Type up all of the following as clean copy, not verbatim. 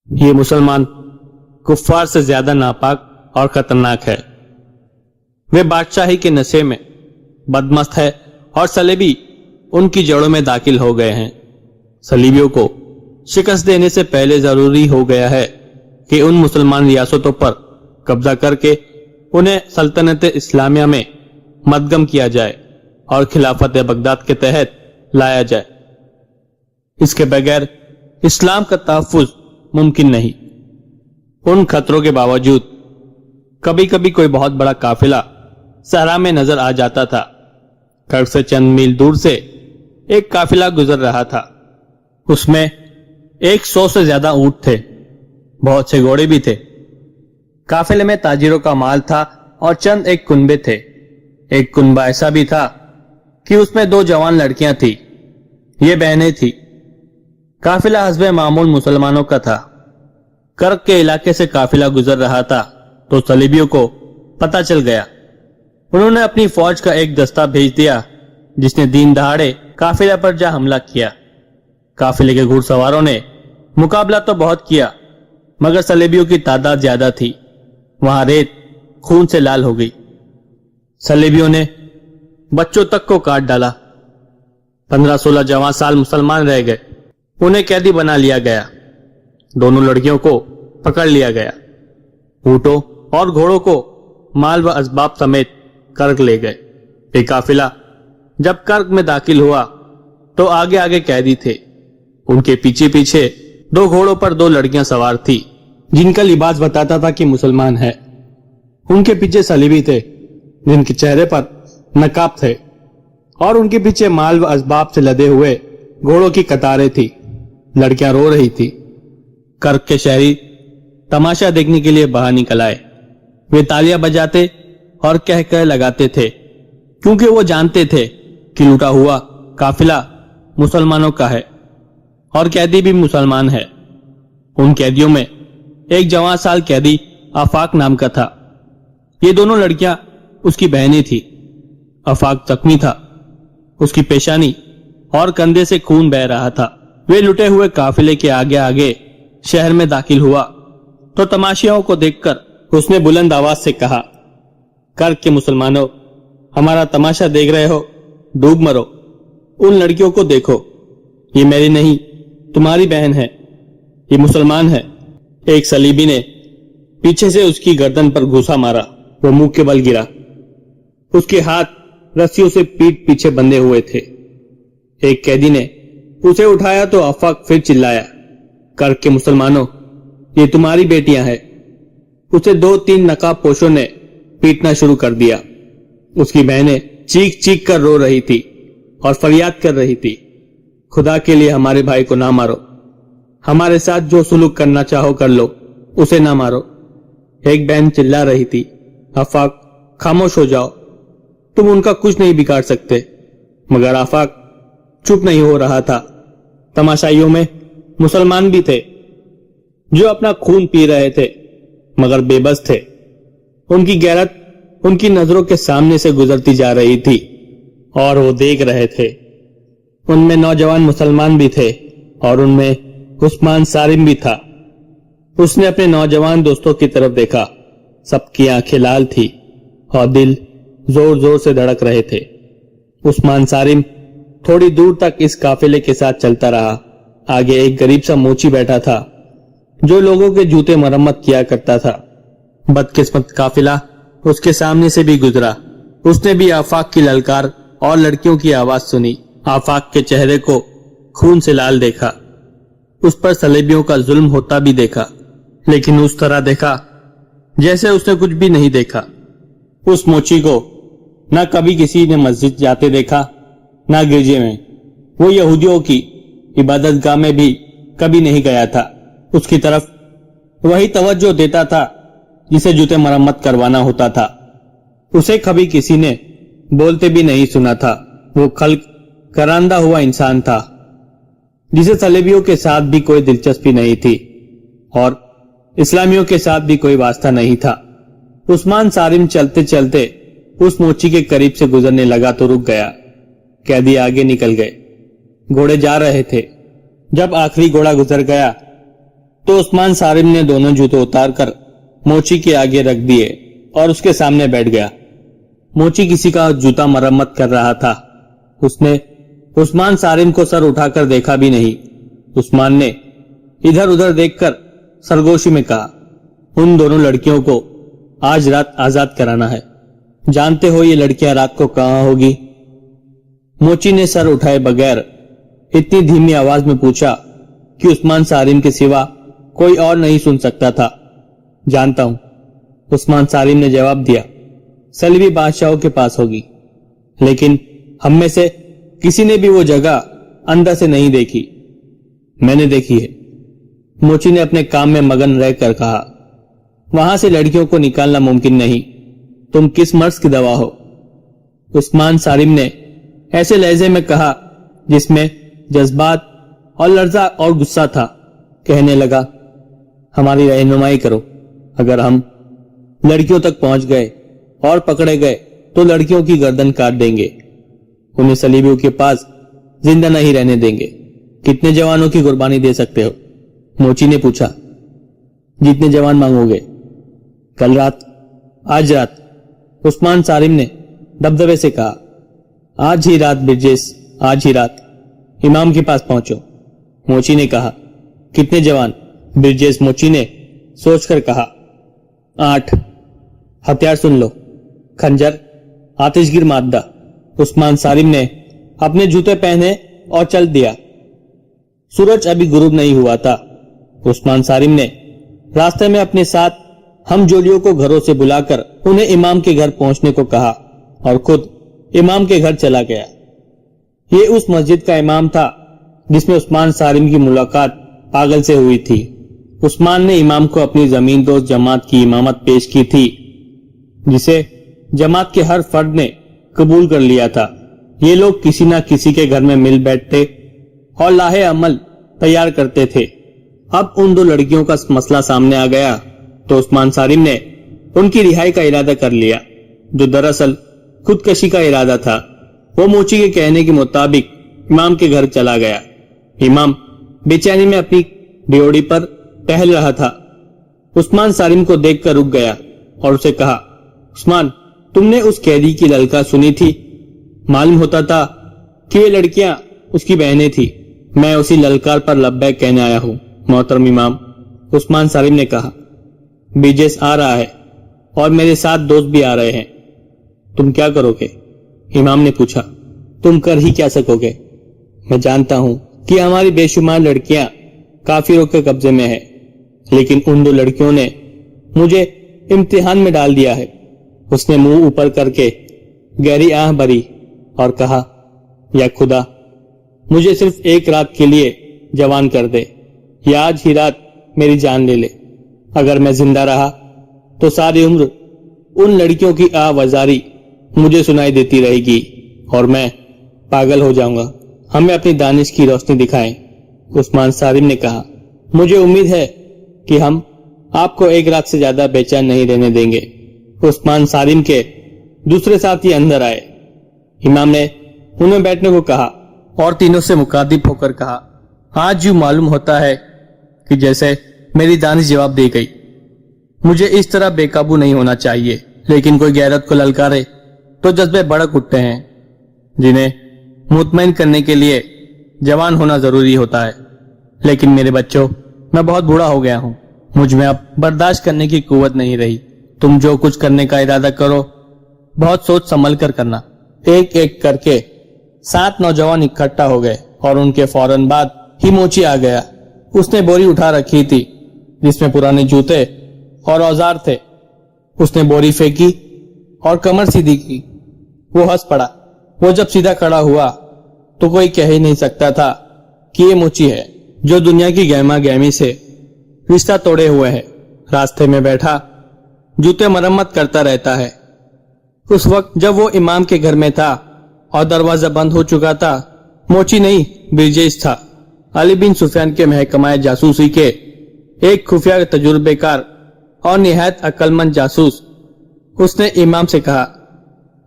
یہ مسلمان کفار سے زیادہ ناپاک اور خطرناک ہے۔ وہ بادشاہی کے نشے میں بدمست ہے اور صلیبی ان کی جڑوں میں داخل ہو گئے ہیں۔ صلیبیوں کو شکست دینے سے پہلے ضروری ہو گیا ہے کہ ان مسلمان ریاستوں پر قبضہ کر کے انہیں سلطنت اسلامیہ میں مدغم کیا جائے اور خلافت بغداد کے تحت لایا جائے۔ اس کے بغیر اسلام کا تحفظ ممکن نہیں۔ ان خطروں کے باوجود کبھی کبھی کوئی بہت بڑا قافلہ صحرا میں نظر آ جاتا تھا۔ گھر سے چند میل دور سے ایک قافلہ گزر رہا تھا۔ اس میں 100 سے زیادہ اونٹ تھے، بہت سے گھوڑے بھی تھے۔ قافلے میں تاجروں کا مال تھا اور چند ایک کنبے تھے۔ ایک کنبہ ایسا بھی تھا کہ اس میں 2 جوان لڑکیاں تھیں، یہ بہنیں تھیں۔ قافلہ حسب معمول مسلمانوں کا تھا۔ کرک کے علاقے سے قافلہ گزر رہا تھا تو صلیبیوں کو پتہ چل گیا۔ انہوں نے اپنی فوج کا ایک دستہ بھیج دیا جس نے دین دہاڑے قافلے پر جا حملہ کیا۔ قافلے کے گھڑ سواروں نے مقابلہ تو بہت کیا مگر صلیبیوں کی تعداد زیادہ تھی۔ وہاں ریت خون سے لال ہو گئی۔ صلیبیوں نے بچوں تک کو کاٹ ڈالا۔ 15-16 جوان سال مسلمان رہ گئے۔ انہیں قیدی بنا لیا گیا۔ دونوں لڑکیوں کو پکڑ لیا گیا۔ اونٹوں اور گھوڑوں کو مال و اسباب سمیت کرک لے گئے۔ یہ قافلہ جب کرک میں داخل ہوا تو آگے آگے قیدی تھے۔ ان کے پیچھے پیچھے 2 گھوڑوں پر 2 لڑکیاں سوار تھی جن کا لباس بتاتا تھا کہ مسلمان ہے۔ ان کے پیچھے صلیبی تھے جن کے چہرے پر نقاب تھے اور ان کے پیچھے مال و اسباب سے لدے ہوئے گھوڑوں کی قطاریں تھی۔ لڑکیاں رو رہی تھی۔ کرک کے شہری تماشا دیکھنے کے لیے باہر نکل آئے۔ وہ تالیاں بجاتے اور کہہ لگاتے تھے کیونکہ وہ جانتے تھے کہ لوٹا ہوا قافلہ مسلمانوں کا ہے اور قیدی بھی مسلمان ہے۔ ان قیدیوں میں ایک جوان سال قیدی آفاق نام کا تھا۔ یہ دونوں لڑکیاں اس کی بہنیں تھی۔ آفاق زخمی تھا، اس کی پیشانی اور کندھے سے خون بہہ رہا تھا۔ وہ لٹے ہوئے قافلے کے آگے آگے شہر میں داخل ہوا تو تماشیوں کو دیکھ کر اس نے بلند آواز سے کہا، کرک کے مسلمانوں، ہمارا تماشا دیکھ رہے ہو؟ ڈوب مرو۔ ان لڑکیوں کو دیکھو، یہ میری نہیں تمہاری بہن ہے، یہ مسلمان ہے۔ ایک صلیبی نے پیچھے سے اس کی گردن پر گھوسا مارا، وہ منہ کے بل گرا۔ اس کے ہاتھ رسیوں سے پیٹ پیچھے بندھے ہوئے تھے۔ ایک قیدی نے اسے اٹھایا تو آفاق پھر چلایا، کرک کے مسلمانوں، یہ تمہاری بیٹیاں ہیں۔ اسے 2-3 نقاب پوشوں نے پیٹنا شروع کر دیا۔ اس کی بہنیں چیخ چیخ کر رو رہی تھی اور فریاد کر رہی تھی، خدا کے لیے ہمارے بھائی کو نہ مارو، ہمارے ساتھ جو سلوک کرنا چاہو کر لو، اسے نہ مارو۔ ایک بہن چلا رہی تھی، آفاق خاموش ہو جاؤ، تم ان کا کچھ نہیں بگاڑ سکتے۔ مگر آفاق چپ نہیں ہو رہا تھا۔ تماشائیوں میں مسلمان بھی تھے جو اپنا خون پی رہے تھے مگر بے بس تھے۔ ان کی غیرت ان کی نظروں کے سامنے سے گزرتی جا رہی تھی اور وہ دیکھ رہے تھے۔ ان میں نوجوان مسلمان بھی تھے اور ان میں عثمان سارم بھی تھا۔ اس نے اپنے نوجوان دوستوں کی طرف دیکھا، سب کی آنکھیں لال تھی اور دل زور زور سے دھڑک رہے تھے۔ عثمان سارم تھوڑی دور تک اس قافلے کے ساتھ چلتا رہا۔ آگے ایک غریب سا موچی بیٹھا تھا جو لوگوں کے جوتے مرمت کیا کرتا تھا۔ بدقسمت قافلہ اس کے سامنے سے بھی گزرا۔ اس نے بھی آفاق کی للکار اور لڑکیوں کی آواز سنی۔ آفاق کے چہرے کو خون سے لال دیکھا، اس پر صلیبیوں کا ظلم ہوتا بھی دیکھا، لیکن اس طرح دیکھا جیسے اس نے کچھ بھی نہیں دیکھا۔ اس موچی کو نہ کبھی کسی نے مسجد جاتے دیکھا نہ گرجے میں۔ وہ یہودیوں کی عبادت گاہ میں بھی کبھی نہیں گیا تھا۔ اس کی طرف وہی توجہ دیتا تھا جسے جوتے مرمت کروانا ہوتا تھا۔ اسے کبھی کسی نے بولتے بھی نہیں سنا تھا۔ وہ خلق کراندہ ہوا انسان تھا جسے صلیبیوں کے ساتھ بھی کوئی دلچسپی نہیں تھی اور اسلامیوں کے ساتھ بھی کوئی واسطہ نہیں تھا۔ عثمان سارم چلتے چلتے اس موچی کے قریب سے گزرنے لگا تو رک گیا۔ قیدی آگے نکل گئے، گھوڑے جا رہے تھے۔ جب آخری گھوڑا گزر گیا तो उस्मान सारिम ने दोनों जूते उतार कर मोची के आगे रख दिए और उसके सामने बैठ गया। मोची किसी का जूता मरम्मत कर रहा था। उसने उस्मान सारिम को सर उठाकर देखा भी नहीं। उस्मान ने इधर उधर देखकर सरगोशी में कहा, उन दोनों लड़कियों को आज रात आजाद कराना है। जानते हो ये लड़कियां रात को कहां होगी? मोची ने सर उठाए बगैर इतनी धीमी आवाज में पूछा कि उस्मान सारिम के सिवा कोई और नहीं सुन सकता था। जानता हूं, उस्मान सारिम ने जवाब दिया, सलीबी बादशाहों के पास होगी, लेकिन हम में से किसी ने भी वो जगह अंदर से नहीं देखी। मैंने देखी है, मोची ने अपने काम में मगन रहकर कहा। वहां से लड़कियों को निकालना मुमकिन नहीं। तुम किस मर्ज की दवा हो? उस्मान सारिम ने ऐसे लहजे में कहा जिसमें जज्बात और लर्जा और गुस्सा था। कहने लगा, हमारी रहनुमाई करो। अगर हम लड़कियों तक पहुंच गए और पकड़े गए तो लड़कियों की गर्दन काट देंगे। उन्हें सलीबियों के पास जिंदा नहीं रहने देंगे। कितने जवानों की कुर्बानी दे सकते हो? मोची ने पूछा। जितने जवान मांगोगे। कल रात? आज रात, उस्मान सारिम ने दबदबे से कहा। आज ही रात बिरजेस, आज ही रात इमाम के पास पहुंचो। मोची ने कहा। कितने जवान? बिरजेस मोची ने सोचकर कहा, 8। हथियार सुन लो, खंजर, आतिशगीर मादा। उस्मान सारिम ने अपने जूते पहने और चल दिया। सूरज अभी गुरूब नहीं हुआ था। उस्मान सारिम ने रास्ते में अपने साथ हम जोलियों को घरों से बुलाकर उन्हें इमाम के घर पहुंचने को कहा और खुद इमाम के घर चला गया। ये उस मस्जिद का इमाम था जिसमें उस्मान सारिम की मुलाकात पागल से हुई थी। उस्मान ने इमाम को अपनी जमीन दोस्त जमात की इमामत पेश की थी, जिसे जमात के हर फर्द ने कबूल कर लिया था। ये लोग किसी न किसी के घर में मिल बैठते और लाहे अमल तैयार करते थे। अब उन दो लड़कियों का मसला सामने आ गया तो उस्मान सारिम ने उनकी रिहाई का इरादा कर लिया, जो दरअसल खुदकशी का इरादा था। वो मोची के कहने के मुताबिक इमाम के घर चला गया। इमाम बेचैनी में अपनी ड्योढ़ी पर टहल रहा था। उस्मान सारिम को देखकर रुक गया और उसे कहा, उस्मान, तुमने उस कैदी की ललकार सुनी थी? मालूम होता था कि ये लड़कियां उसकी बहनें थी। मैं उसी ललकार पर लब्बैक कहने आया हूं मोहतरम इमाम। उस्मान सारिम ने कहा। बिरजेस आ रहा है और मेरे साथ दोस्त भी आ रहे हैं। तुम क्या करोगे? इमाम ने पूछा। तुम कर ही क्या सकोगे? मैं जानता हूं कि हमारी बेशुमार लड़कियां काफिरों के कब्जे में है, लेकिन उन दो लड़कियों ने मुझे इम्तिहान में डाल दिया है। उसने मुंह ऊपर करके गहरी आह भरी और कहा, या खुदा, मुझे सिर्फ एक रात के लिए जवान कर दे, या आज ही रात मेरी जान ले ले। अगर मैं जिंदा रहा तो सारी उम्र उन लड़कियों की आवाजारी मुझे सुनाई देती रहेगी और मैं पागल हो जाऊंगा। हमें अपनी दानिश की रोशनी दिखाएं। उस्मान सारिम ने कहा। मुझे उम्मीद है कि हम आपको एक रात से ज्यादा बेचैन नहीं रहने देंगे। उस्मान सारिम के दूसरे साथी अंदर आए। इमाम ने उन्हें बैठने को कहा और तीनों से मुखातिब होकर कहा, आज यूं मालूम होता है कि जैसे मेरी दानिश जवाब दे गई। मुझे इस तरह बेकाबू नहीं होना चाहिए, लेकिन कोई गैरत को ललकारे तो जज्बे भड़क उठते हैं, जिन्हें मुतमईन करने के लिए जवान होना जरूरी होता है। लेकिन मेरे बच्चों, मैं बहुत बूढ़ा हो गया हूं। मुझ में अब बर्दाश्त करने की कुव्वत नहीं रही। तुम जो कुछ करने का इरादा करो, बहुत सोच संभल कर करना। एक एक करके 7 नौजवान इकट्ठा हो गए और उनके फौरन बाद ही मोची आ गया। उसने बोरी उठा रखी थी जिसमें पुराने जूते और औजार थे। उसने बोरी फेंकी और कमर सीधी की। वो हंस पड़ा। वो जब सीधा खड़ा हुआ तो कोई कह ही नहीं सकता था कि ये मोची है, जो दुनिया की गहमा गहमी से रिश्ता तोड़े हुए है। रास्ते में बैठा जूते मरम्मत करता रहता है। उस वक्त जब वो इमाम के घर में था और दरवाजा बंद हो चुका था, मोची नहीं बिरजेस था। अली बिन सुफियान के महकमाए जासूसी के एक खुफिया तजुर्बेकार और निहायत अक्लमंद जासूस। उसने इमाम से कहा,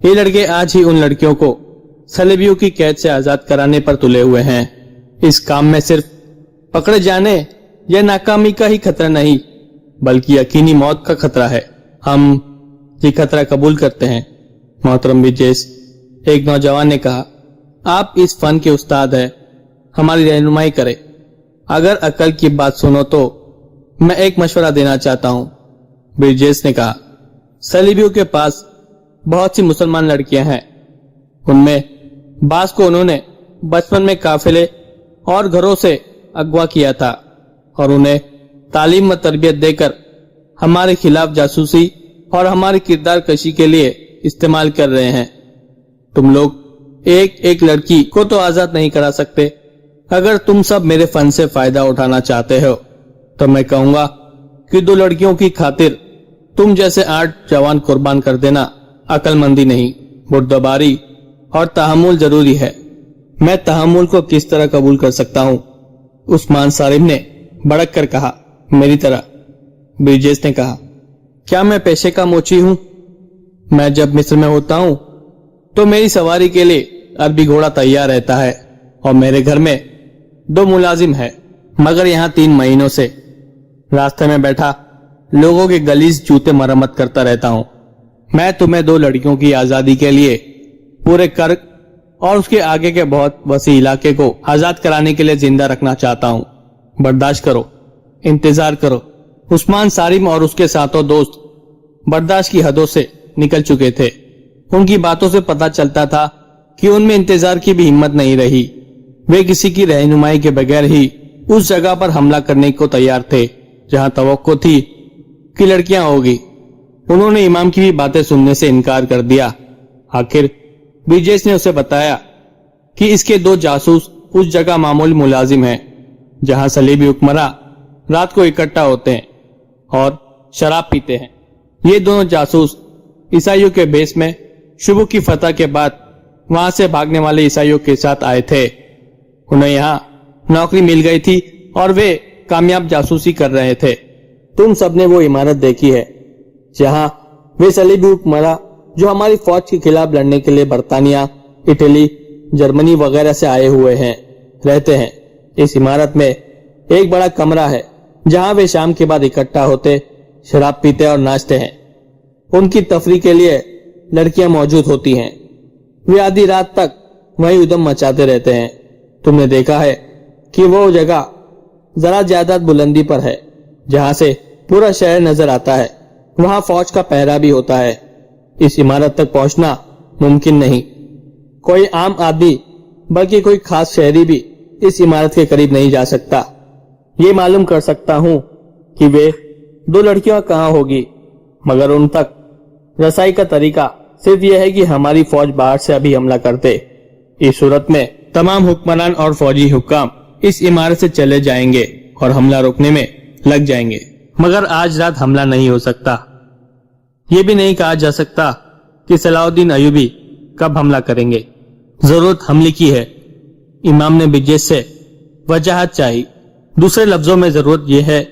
ये लड़के आज ही उन लड़कियों को सलेबियों की कैद से आजाद कराने पर तुले हुए हैं। इस काम में सिर्फ पकड़े जाने यह नाकामी का ही खतरा नहीं बल्कि यकीनी मौत का खतरा है। हम ये खतरा कबूल करते हैं मोहतरम ब्रिजेश, एक नौजवान ने कहा। आप इस फन के उस्ताद हैं, हमारी रहनुमाई करें। अगर अकल की बात सुनो तो मैं एक मशवरा देना चाहता हूं, ब्रिजेश ने कहा। सलीबियों के पास बहुत सी मुसलमान लड़कियां हैं। उनमें बास को उन्होंने बचपन में काफिले और घरों से अगवा किया था और उन्हें तालीम व तरबियत देकर हमारे खिलाफ जासूसी और हमारी किरदार कशी के लिए इस्तेमाल कर रहे हैं। तुम लोग एक एक लड़की को तो आजाद नहीं करा सकते। अगर तुम सब मेरे फन से फायदा उठाना चाहते हो तो मैं कहूंगा कि 2 लड़कियों की खातिर तुम जैसे 8 जवान कुर्बान कर देना अकलमंदी नहीं, बुर्दबारी और तहम्मुल जरूरी है। मैं तहम्मुल को किस तरह कबूल कर सकता हूं? उस्मान सारिम ने भड़क कर कहा। मेरी तरह, ब्रिजेश ने कहा। क्या मैं पेशे का मोची हूं? मैं जब मिस्र में होता हूं तो मेरी सवारी के लिए अरबी घोड़ा तैयार रहता है और मेरे घर में 2 मुलाजिम है, मगर यहाँ 3 महीनों से रास्ते में बैठा लोगों के गलीज जूते मरम्मत करता रहता हूँ। मैं तुम्हें 2 लड़कियों की आजादी के लिए पूरे कर्क और उसके आगे के बहुत वसी इलाके को आजाद कराने के लिए जिंदा रखना चाहता हूँ। बर्दाश्त करो, इंतजार करो। उस्मान सारिम और उसके साथों दोस्त बर्दाश्त की हदों से निकल चुके थे। उनकी बातों से पता चलता था कि उनमें इंतजार की भी हिम्मत नहीं रही। वे किसी की रहनुमाई के बगैर ही उस जगह पर हमला करने को तैयार थे जहां तवक्को थी कि लड़कियां होगी। उन्होंने इमाम की भी बातें सुनने से इनकार कर दिया। आखिर ब्रिजेश ने उसे बताया कि इसके 2 जासूस उस जगह मामूली मुलाजिम हैं जहां सलीबी हुक्मरां रात को इकट्ठा होते हैं और शराब पीते हैं। ये दोनों जासूस ईसाइयों के बेस में शुरू की फतह के बाद वहां से भागने वाले ईसाइयों के साथ आए थे। उन्हें यहाँ नौकरी मिल गई थी और वे कामयाब जासूसी कर रहे थे। तुम सबने वो इमारत देखी है जहां वे सलीबी हुक्मरां जो हमारी फौज के खिलाफ लड़ने के लिए बर्तानिया, इटली, जर्मनी वगैरह से आए हुए हैं, रहते हैं। इस इमारत में एक बड़ा कमरा है जहां वे शाम के बाद इकट्ठा होते, शराब पीते और नाचते हैं। उनकी तफरीह के लिए लड़कियां मौजूद होती हैं। वे आधी रात तक वहीं उधम मचाते रहते हैं। तुमने देखा है कि वो जगह जरा ज्यादा बुलंदी पर है जहां से पूरा शहर नजर आता है। वहां फौज का पहरा भी होता है। इस इमारत तक पहुंचना मुमकिन नहीं। कोई आम आदमी बल्कि कोई खास शहरी भी इस इमारत के करीब नहीं जा सकता। ये मालूम कर सकता हूं कि वे 2 लड़कियां कहां होगी, मगर उन तक रसाई का तरीका सिर्फ यह है कि हमारी फौज बाहर से अभी हमला करते। इस सूरत में तमाम हुक्मरान और फौजी हुक्काम इस इमारत से चले जाएंगे और हमला रोकने में लग जाएंगे। मगर आज रात हमला नहीं हो सकता। ये भी नहीं कहा जा सकता कि सलाउद्दीन अयूबी कब हमला करेंगे। जरूरत हमले की है। इमाम ने ब्रिजेश से वजाहत चाही। दूसरे लफ्जों में जरूरत यह है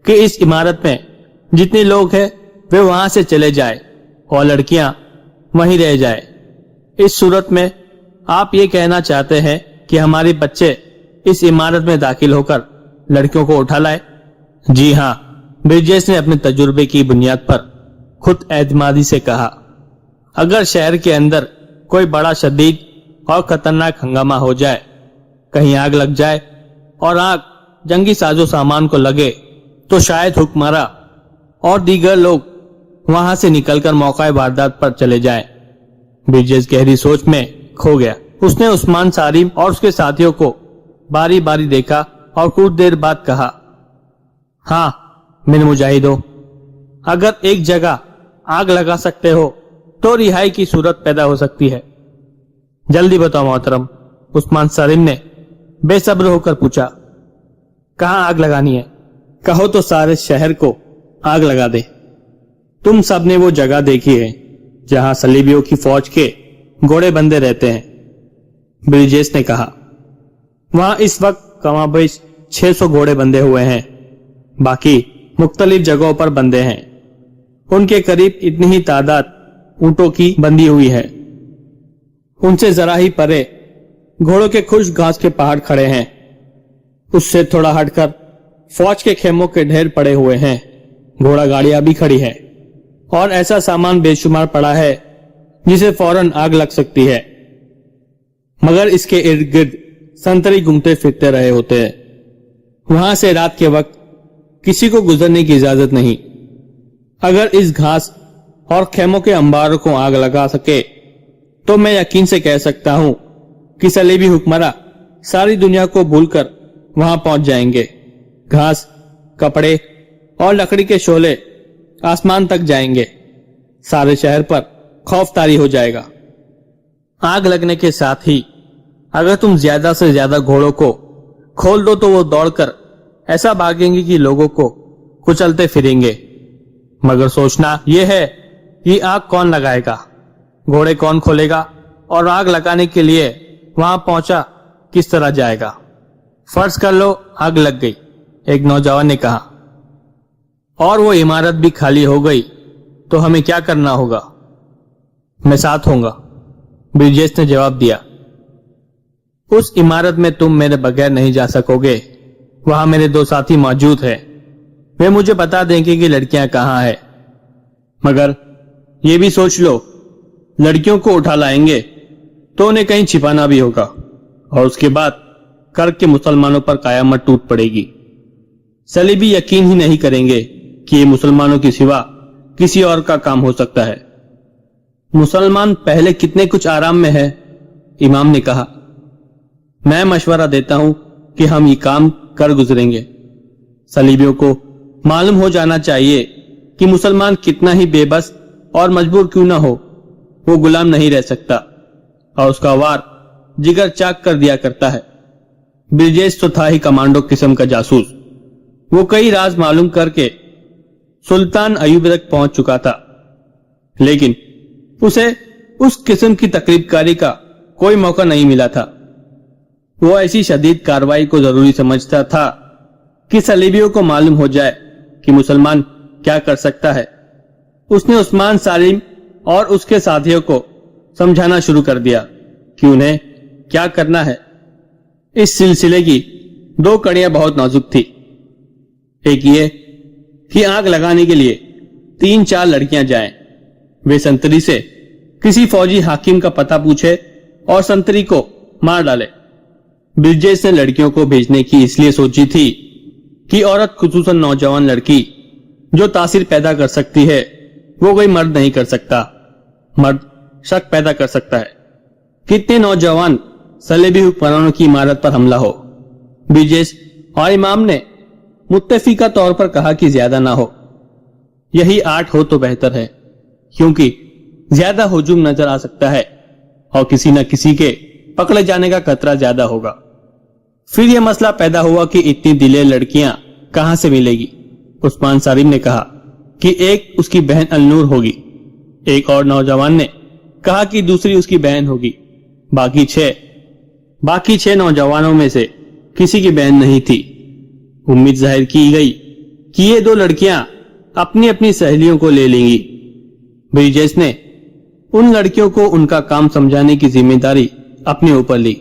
कि इस इमारत में जितने लोग हैं वे वहां से चले जाए और लड़कियां वहीं रह जाए। इस सूरत में आप ये कहना चाहते हैं कि हमारे बच्चे इस इमारत में दाखिल होकर लड़कियों को उठा लाए? जी हाँ, ब्रिजेश ने अपने तजुर्बे की बुनियाद पर खुद एतमादी से कहा। अगर शहर के अंदर कोई बड़ा शदीद और खतरनाक हंगामा हो जाए, कहीं आग लग जाए और आग जंगी साजो सामान को लगे, तो शायद हुक्मरां और दीगर लोग वहां से निकलकर मौका वारदात पर चले जाएं। ब्रिजेश गहरी सोच में खो गया। उसने उस्मान सारिम और उसके साथियों को बारी बारी देखा और कुछ देर बाद कहा, हाँ मेरे मुजाहिदों, अगर एक जगह आग लगा सकते हो तो रिहाई की सूरत पैदा हो सकती है। जल्दी बताओ मोहतरम, उस्मान सारिम ने बेसब्र होकर पूछा। कहाँ आग लगानी है? कहो तो सारे शहर को आग लगा दे। तुम सब ने वो जगह देखी है जहां सलीबियों की फौज के घोड़े बंधे रहते हैं, ब्रिजेश ने कहा। वहां इस वक्त कमाबेश 600 घोड़े बंधे हुए हैं, बाकी मुख्तलिफ जगहों पर बंधे हैं। उनके करीब इतनी ही तादाद ऊंटों की बंधी हुई है। उनसे जरा ही परे घोड़ों के खुश घास के पहाड़ खड़े हैं। उससे थोड़ा हटकर फौज के खेमों के ढेर पड़े हुए हैं, घोड़ा गाड़ियां भी खड़ी है और ऐसा सामान बेशुमार पड़ा है जिसे फौरन आग लग सकती है, मगर इसके इर्द गिर्द संतरी घूमते फिरते रहे होते हैं। वहां से रात के वक्त किसी को गुजरने की इजाजत नहीं। अगर इस घास और खेमों के अंबारों को आग लगा सके तो मैं यकीन से कह सकता हूं कि सलीबी हुक्मरां सारी दुनिया को भूलकर वहां पहुंच जाएंगे। घास, कपड़े और लकड़ी के शोले आसमान तक जाएंगे। सारे शहर पर खौफ तारी हो जाएगा। आग लगने के साथ ही अगर तुम ज्यादा से ज्यादा घोड़ों को खोल दो तो वो दौड़कर ऐसा भागेंगे कि लोगों को कुचलते फिरेंगे। मगर सोचना यह है कि आग कौन लगाएगा, घोड़े कौन खोलेगा और आग लगाने के लिए वहां पहुंचा किस तरह जाएगा। फर्ज कर लो आग लग गई, एक नौजवान ने कहा, और वो इमारत भी खाली हो गई तो हमें क्या करना होगा? मैं साथ होऊंगा, ब्रिजेश ने जवाब दिया। उस इमारत में तुम मेरे बगैर नहीं जा सकोगे। वहां मेरे दो साथी मौजूद हैं। वे मुझे बता देंगे कि लड़कियां कहां हैं। मगर ये भी सोच लो, लड़कियों को उठा लाएंगे तो उन्हें कहीं छिपाना भी होगा और उसके बाद कर्क के मुसलमानों पर कयामत टूट पड़ेगी। सलीबी यकीन ही नहीं करेंगे कि ये मुसलमानों के सिवा किसी और का काम हो सकता है। मुसलमान पहले कितने कुछ आराम में है, इमाम ने कहा। मैं मशवरा देता हूं कि हम ये काम कर गुजरेंगे। सलीबियों को मालूम हो जाना चाहिए कि मुसलमान कितना ही बेबस और मजबूर क्यों ना हो, वो गुलाम नहीं रह सकता और उसका वार जिगर चाक कर दिया करता है। ब्रिजेश तो था ही कमांडो किस्म का जासूस। वो कई राज मालूम करके सुल्तान अयूब तक पहुंच चुका था, लेकिन उसे उस किस्म की तकरीबकारी का कोई मौका नहीं मिला था। वो ऐसी शदीद कार्रवाई को जरूरी समझता था कि सलीबियों को मालूम हो जाए कि मुसलमान क्या कर सकता है। उसने उस्मान सालिम और उसके साथियों को समझाना शुरू कर दिया कि उन्हें क्या करना है। इस सिलसिले की दो कड़ियां बहुत नाजुक थी। एक ये कि आग लगाने के लिए 3-4 लड़कियां जाएं। वे संतरी से किसी फौजी हाकिम का पता पूछे और संतरी को मार डाले। ब्रिजेश ने लड़कियों को भेजने की इसलिए सोची थी कि औरत, खुसूसन नौजवान लड़की जो तासीर पैदा कर सकती है, वो कोई मर्द नहीं कर सकता। मर्द शक पैदा कर सकता है। कितने नौजवान सलेबी हुक्मरानों की इमारत पर हमला हो। ब्रिजेश और इमाम ने मुत्तफिका तौर पर कहा कि ज्यादा ना हो, यही 8 हो तो बेहतर है, क्योंकि ज्यादा हुजूम नजर आ सकता है और किसी न किसी के पकड़े जाने का खतरा ज्यादा होगा। फिर यह मसला पैदा हुआ कि इतनी दिलेर लड़कियां कहां से मिलेगी। उस्मान सालिम ने कहा कि एक उसकी बहन अलनूर होगी। एक और नौजवान ने कहा कि दूसरी उसकी बहन होगी। बाकी छह नौजवानों में से किसी की बहन नहीं थी। उम्मीद जाहिर की गई कि ये 2 लड़कियां अपनी अपनी सहेलियों को ले लेंगी। ब्रिजेश ने उन लड़कियों को उनका काम समझाने की जिम्मेदारी अपने ऊपर ली।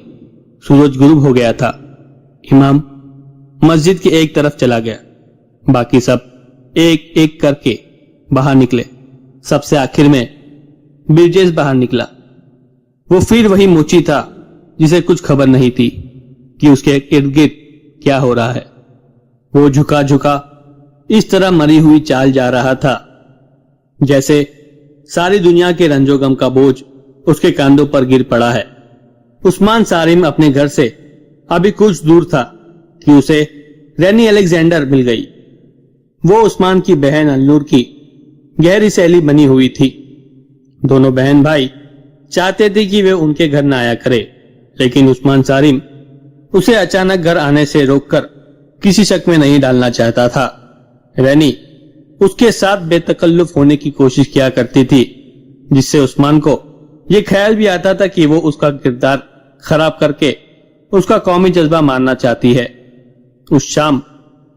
सूरज गुरूब हो गया था। इमाम मस्जिद के एक तरफ चला गया। बाकी सब एक एक करके बाहर निकले। सबसे आखिर में ब्रिजेश बाहर निकला। वो फिर वही मुची था जिसे कुछ खबर नहीं थी कि उसके इर्द गिर्द क्या हो रहा है। वो झुका झुका इस तरह मरी हुई चाल जा रहा था जैसे सारी दुनिया के रंजोगम का बोझ उसके कांधों पर गिर पड़ा है। उस्मान सालिम अपने घर से अभी कुछ दूर था कि उसे रैनी अलेक्जेंडर मिल गई। वो उस्मान की बहन अलनूर की गहरी सहेली बनी हुई थी। दोनों बहन भाई चाहते थे कि वे उनके घर न आया करे, लेकिन उस्मान सालिम उसे अचानक घर आने से रोककर किसी शक में नहीं डालना चाहता था। रैनी उसके साथ बेतकल्लुफ होने की कोशिश किया करती थी, जिससे उस्मान को यह ख्याल भी आता था कि वो उसका किरदार खराब करके उसका कौमी जज्बा मारना चाहती है। उस शाम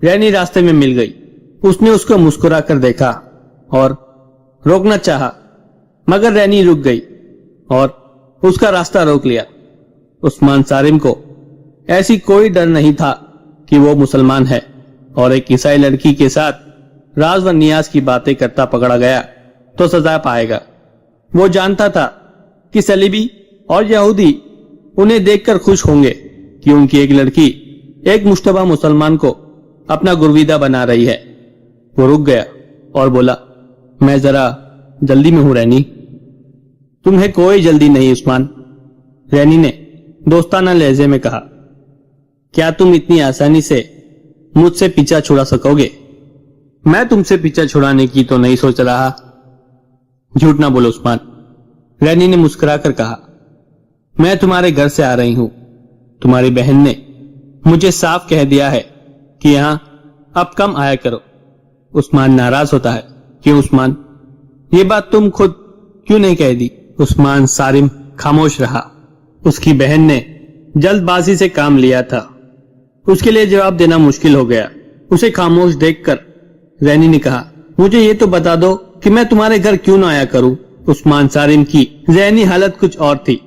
रैनी रास्ते में मिल गई। उसने उसको मुस्कुरा कर देखा और रोकना चाहा, मगर रैनी रुक गई और उसका रास्ता रोक लिया। उस्मान सालिम को ऐसी कोई डर नहीं था कि वो मुसलमान है اور ایک عیسائی لڑکی کے ساتھ راز و نیاز کی باتیں کرتا پکڑا گیا تو سزا پائے گا۔ وہ جانتا تھا کہ صلیبی اور یہودی انہیں دیکھ کر خوش ہوں گے کہ ان کی ایک لڑکی ایک مشتبہ مسلمان کو اپنا گرویدہ بنا رہی ہے۔ وہ رک گیا اور بولا، میں ذرا جلدی میں ہوں رینی۔ تمہیں کوئی جلدی نہیں عثمان، رینی نے دوستانہ لہجے میں کہا۔ کیا تم اتنی آسانی سے مجھ سے پیچھا چھڑا سکو گے؟ میں تم سے پیچھا چھڑانے کی تو نہیں سوچ رہا۔ جھوٹ نہ بولو عثمان، رینی نے مسکرا کر کہا۔ میں تمہارے گھر سے آ رہی ہوں۔ تمہاری بہن نے مجھے صاف کہہ دیا ہے کہ یہاں اب کم آیا کرو۔ عثمان ناراض ہوتا ہے۔ کیوں عثمان؟ یہ بات تم خود کیوں نہیں کہہ دی؟ عثمان صارم خاموش رہا۔ اس کی بہن نے جلد بازی سے کام لیا تھا، اس کے لیے جواب دینا مشکل ہو گیا۔ اسے خاموش دیکھ کر رینی نے کہا، مجھے یہ تو بتا دو کہ میں تمہارے گھر کیوں نہ آیا کروں؟ عثمان صارم کی ذہنی حالت کچھ اور تھی۔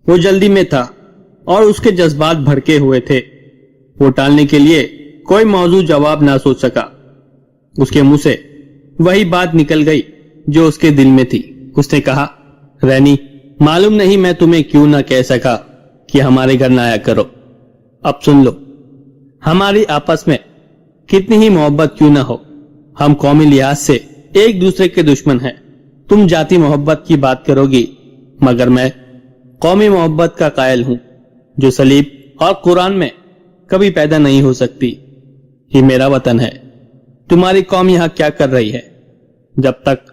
وہ جلدی میں تھا اور اس کے جذبات بھڑکے ہوئے تھے۔ وہ ٹالنے کے لیے کوئی موضوع جواب نہ سوچ سکا۔ اس کے منہ سے وہی بات نکل گئی جو اس کے دل میں تھی۔ اس نے کہا، رینی، معلوم نہیں میں تمہیں کیوں نہ کہہ سکا کہ ہمارے گھر نہ آیا کرو۔ اب سن لو، ہماری آپس میں کتنی ہی محبت کیوں نہ ہو، ہم قومی لحاظ سے ایک دوسرے کے دشمن ہیں۔ تم ذاتی محبت کی بات کرو گی، مگر میں قومی محبت کا قائل ہوں جو صلیب اور قرآن میں کبھی پیدا نہیں ہو سکتی۔ یہ میرا وطن ہے۔ تمہاری قوم یہاں کیا کر رہی ہے؟ جب تک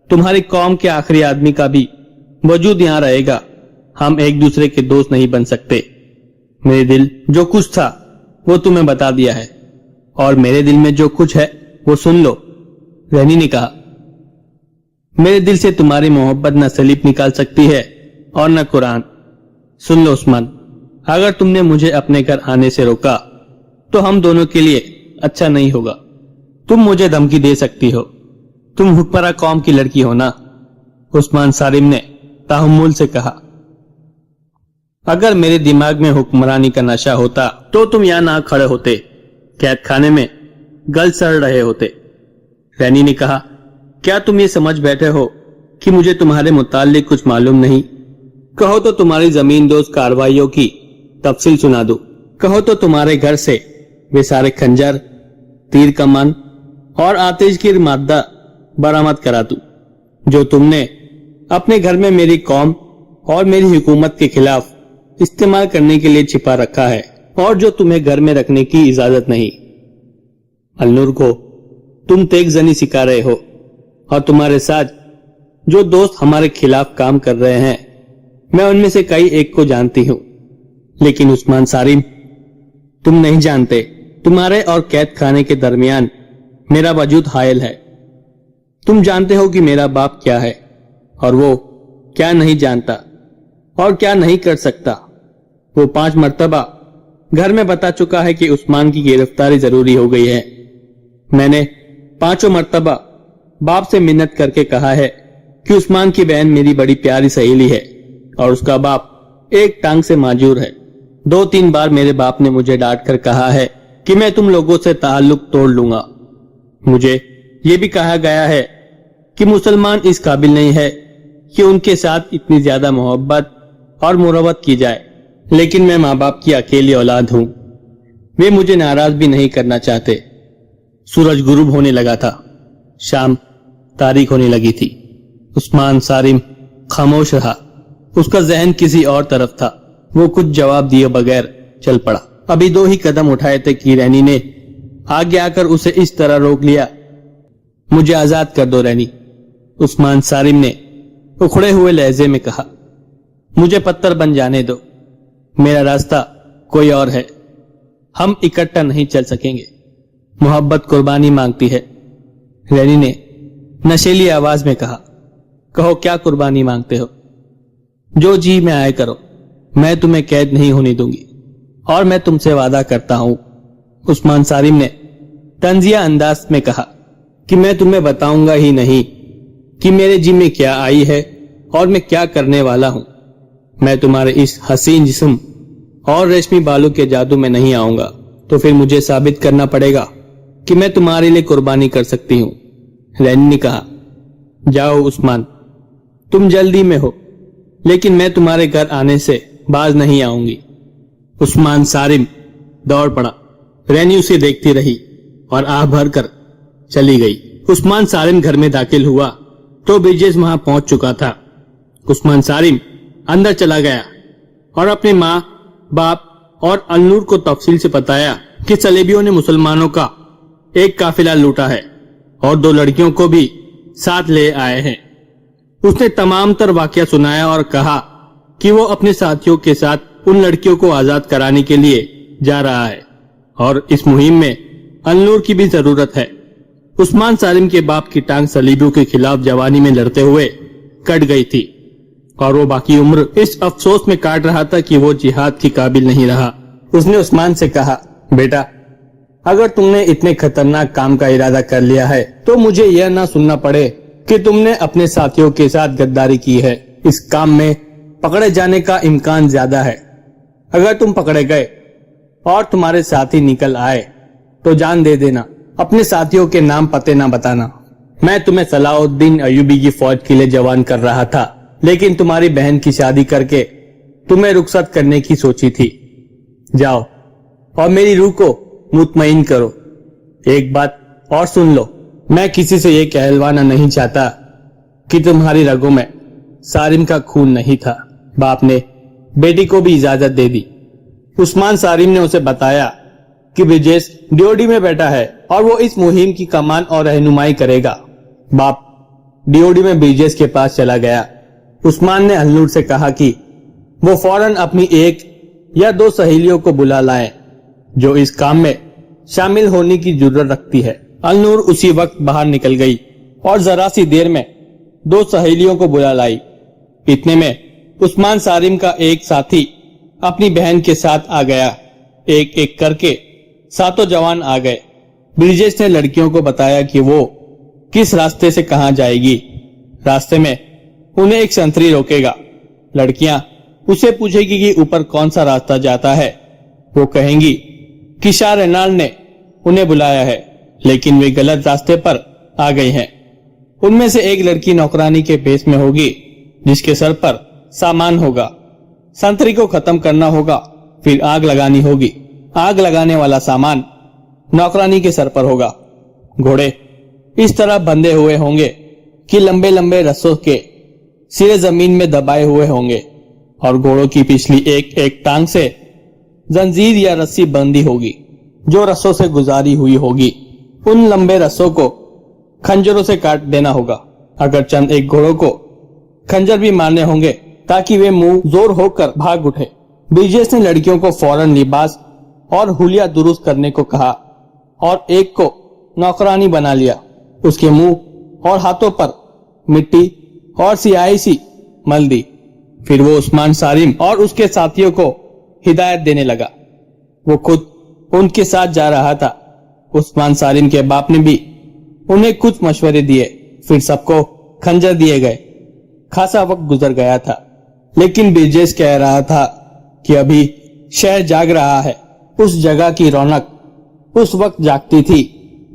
تمہاری قوم کے آخری آدمی کا بھی وجود یہاں رہے گا، ہم ایک دوسرے کے دوست نہیں بن سکتے۔ میرے دل جو کچھ تھا وہ تمہیں بتا دیا ہے، اور میرے دل میں جو کچھ ہے وہ سن لو، رینی نے کہا۔ میرے دل سے تمہاری محبت نہ صلیب نکال سکتی ہے اور نہ قرآن۔ سن لو عثمان، اگر تم نے مجھے اپنے گھر آنے سے روکا تو ہم دونوں کے لیے اچھا نہیں ہوگا۔ تم مجھے دھمکی دے سکتی ہو، تم حکمراں قوم کی لڑکی ہو نا؟ عثمان صارم نے تحمل سے کہا۔ اگر میرے دماغ میں حکمرانی کا نشہ ہوتا تو تم یہاں نہ کھڑے ہوتے، قید خانے میں گل سڑ رہے ہوتے۔ رینی نے کہا، کیا تم یہ سمجھ بیٹھے ہو کہ مجھے تمہارے متعلق کچھ معلوم نہیں؟ کہو تو تمہاری زمین دوز کارروائیوں کی تفصیل سنا دو۔ کہو تو تمہارے گھر سے وہ سارے خنجر، تیر کمان اور آتش کی مادہ برآمد کرا دوں جو تم نے اپنے گھر میں میری قوم اور میری حکومت کے خلاف استعمال کرنے کے لیے چھپا رکھا ہے، اور جو تمہیں گھر میں رکھنے کی اجازت نہیں۔ النور کو تم تیگ زنی سکھا رہے ہو، اور تمہارے ساتھ جو دوست ہمارے خلاف کام کر رہے ہیں، میں ان میں سے کئی ایک کو جانتی ہوں۔ لیکن عثمان صارم، تم نہیں جانتے، تمہارے اور قید خانے کے درمیان میرا وجود حائل ہے۔ تم جانتے ہو کہ میرا باپ کیا ہے اور وہ کیا نہیں جانتا اور کیا نہیں کر سکتا۔ وہ 5 مرتبہ گھر میں بتا چکا ہے کہ عثمان کی گرفتاری ضروری ہو گئی ہے۔ میں نے 5 مرتبہ باپ سے منت کر کے کہا ہے کہ عثمان کی بہن میری بڑی پیاری سہیلی ہے اور اس کا باپ ایک ٹانگ سے معذور ہے۔ 2-3 بار میرے باپ نے مجھے ڈانٹ کر کہا ہے کہ میں تم لوگوں سے تعلق توڑ لوں گا۔ مجھے یہ بھی کہا گیا ہے کہ مسلمان اس قابل نہیں ہے کہ ان کے ساتھ اتنی زیادہ محبت اور مروت کی جائے، لیکن میں ماں باپ کی اکیلی اولاد ہوں۔ وہ مجھے ناراض بھی نہیں کرنا چاہتے۔ سورج غروب ہونے لگا تھا، شام تاریک ہونے لگی تھی۔ عثمان صارم خاموش رہا، اس کا ذہن کسی اور طرف تھا۔ وہ کچھ جواب دیے بغیر چل پڑا۔ ابھی 2 ہی قدم اٹھائے تھے کہ رینی نے آگے آ کر اسے اس طرح روک لیا۔ مجھے آزاد کر دو رینی، عثمان صارم نے اکھڑے ہوئے لہجے میں کہا۔ مجھے پتھر بن جانے دو، میرا راستہ کوئی اور ہے، ہم اکٹھا نہیں چل سکیں گے۔ محبت قربانی مانگتی ہے، رینی نے نشیلی آواز میں کہا۔ کہو کیا قربانی مانگتے ہو؟ جو جی میں آئے کرو، میں تمہیں قید نہیں ہونے دوں گی، اور میں تم سے وعدہ کرتا ہوں، عثمان صارم نے طنزیہ انداز میں کہا، کہ میں تمہیں بتاؤں گا ہی نہیں کہ میرے جی میں کیا آئی ہے اور میں کیا کرنے والا ہوں۔ میں تمہارے اس حسین جسم اور ریشمی بالوں کے جادو میں نہیں آؤں گا، تو پھر مجھے ثابت کرنا پڑے گا कि मैं तुम्हारे लिए कुर्बानी कर सकती हूं। रैनी ने कहा, जाओ उस्मान, तुम जल्दी में हो, लेकिन मैं तुम्हारे घर आने से बाज नहीं आऊंगी। उस्मान सारिम दौड़ पड़ा। रैनी उसे देखती रही और आह भर कर चली गई। उस्मान सारिम घर में दाखिल हुआ तो ब्रिजेश वहां पहुंच चुका था। उस्मान सारिम अंदर चला गया और अपने माँ, बाप और अलनूर को तफसील से बताया कि सलेबियों ने मुसलमानों का एक काफिला लूटा है और 2 लड़कियों को भी साथ ले आए हैं। उसने तमाम तर वाकया सुनाया और कहा कि वो अपने साथियों के साथ उन लड़कियों को आजाद कराने के लिए जा रहा है और इस मुहिम में अलनूर की भी जरूरत है। उस्मान सालिम के बाप की टांग सलीबियों के खिलाफ जवानी में लड़ते हुए कट गई थी और वो बाकी उम्र इस अफसोस में काट रहा था कि वो जिहाद की काबिल नहीं रहा। उसने उस्मान से कहा, बेटा, अगर तुमने इतने खतरनाक काम का इरादा कर लिया है तो मुझे यह ना सुनना पड़े कि तुमने अपने साथियों के साथ गद्दारी की है। इस काम में पकड़े जाने का इम्कान ज्यादा है। अगर तुम पकड़े गए और तुम्हारे साथी निकल आए तो जान दे देना, अपने साथियों के नाम पते ना बताना। मैं तुम्हें सलाउद्दीन अयूबी की फौज के लिए जवान कर रहा था, लेकिन तुम्हारी बहन की शादी करके तुम्हें रुखसत करने की सोची थी। जाओ और मेरी रूह को मुतमईन करो। एक बात और सुन लो, मैं किसी से ये कहलवाना नहीं चाहता कि तुम्हारी रगों में सारिम का खून नहीं था। बाप ने बेटी को भी इजाजत दे दी। उस्मान सारिम ने उसे बताया कि ब्रिजेश डीओडी में बैठा है और वो इस मुहिम की कमान और रहनुमाई करेगा। बाप डीओडी में ब्रिजेश के पास चला गया। उस्मान ने अलनूर से कहा कि वो फौरन अपनी 1 या 2 सहेलियों को बुला लाए जो इस काम में शामिल होने की जरूरत रखती है। अलनूर उसी वक्त बाहर निकल गई और जरा सी देर में 2 सहेलियों को बुला लाई। इतने में उस्मान सारिम का एक साथी अपनी बहन के साथ आ गया। एक एक करके 7 जवान आ गए। ब्रिजेश ने लड़कियों को बताया कि वो किस रास्ते से कहां जाएगी। रास्ते में उन्हें एक संतरी रोकेगा। लड़कियां उसे पूछेगी कि ऊपर कौन सा रास्ता जाता है। वो कहेंगी कि शाह रेनाल्ड ने उन्हें बुलाया है, लेकिन वे गलत रास्ते पर आ गई हैं। उनमें से एक लड़की नौकरानी के भेष में होगी जिसके सर पर सामान होगा। संतरी को खत्म करना होगा, फिर आग लगानी होगी। आग लगाने वाला सामान नौकरानी के सर पर होगा। घोड़े इस तरह बंधे हुए होंगे कि लंबे लंबे रस्सों के सिरे जमीन में दबाए हुए होंगे और घोड़ों की पिछली एक एक टांग से जंजीर या रस्सी बंधी होगी जो रस्सों से गुजारी हुई होगी। उन लंबे रस्सों को खंजरों से काट देना होगा। अगर चंद एक घोड़ों को खंजर भी मारने होंगे ताकि वे मुंह जोर होकर भाग उठे। ब्रिजेश ने लड़कियों को फौरन लिबास और हुलिया दुरुस्त करने को कहा और एक को नौकरानी बना लिया। उसके मुंह और हाथों पर मिट्टी और सियाही सी मल दी। फिर वो उस्मान सारिम और उसके साथियों को हिदायत देने लगा। वो खुद उनके साथ जा रहा था। उस्मान सारिम के बाप ने भी उन्हें कुछ मशवरे दिए। फिर सबको खंजर दिए गए। खासा वक्त गुजर गया था, लेकिन ब्रिजेश कह रहा था कि अभी शहर जाग रहा है। उस जगह की रौनक उस वक्त जागती थी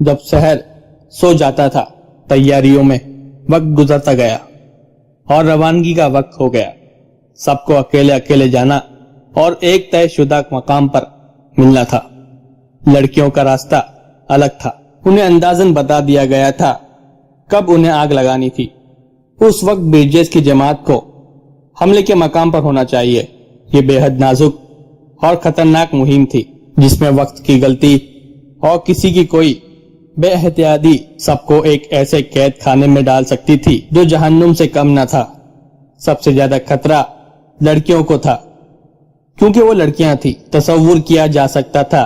जब शहर सो जाता था। तैयारियों में वक्त गुजरता गया और रवानगी का वक्त हो गया। सबको अकेले अकेले जाना और एक तय शुदा मकाम पर मिलना था। लड़कियों का रास्ता अलग था। उन्हें अंदाजन बता दिया गया था कब उन्हें आग लगानी थी। उस वक्त ब्रिजेश की जमात को हमले के मकाम पर होना चाहिए। ये बेहद नाजुक और खतरनाक मुहिम थी जिसमें वक्त की गलती और किसी की कोई बेहतियाती सबको एक ऐसे कैद खाने में डाल सकती थी जो जहन्नुम से कम न था। सबसे ज्यादा खतरा लड़कियों को था क्योंकि वो लड़कियां थी। तसव्वुर किया जा सकता था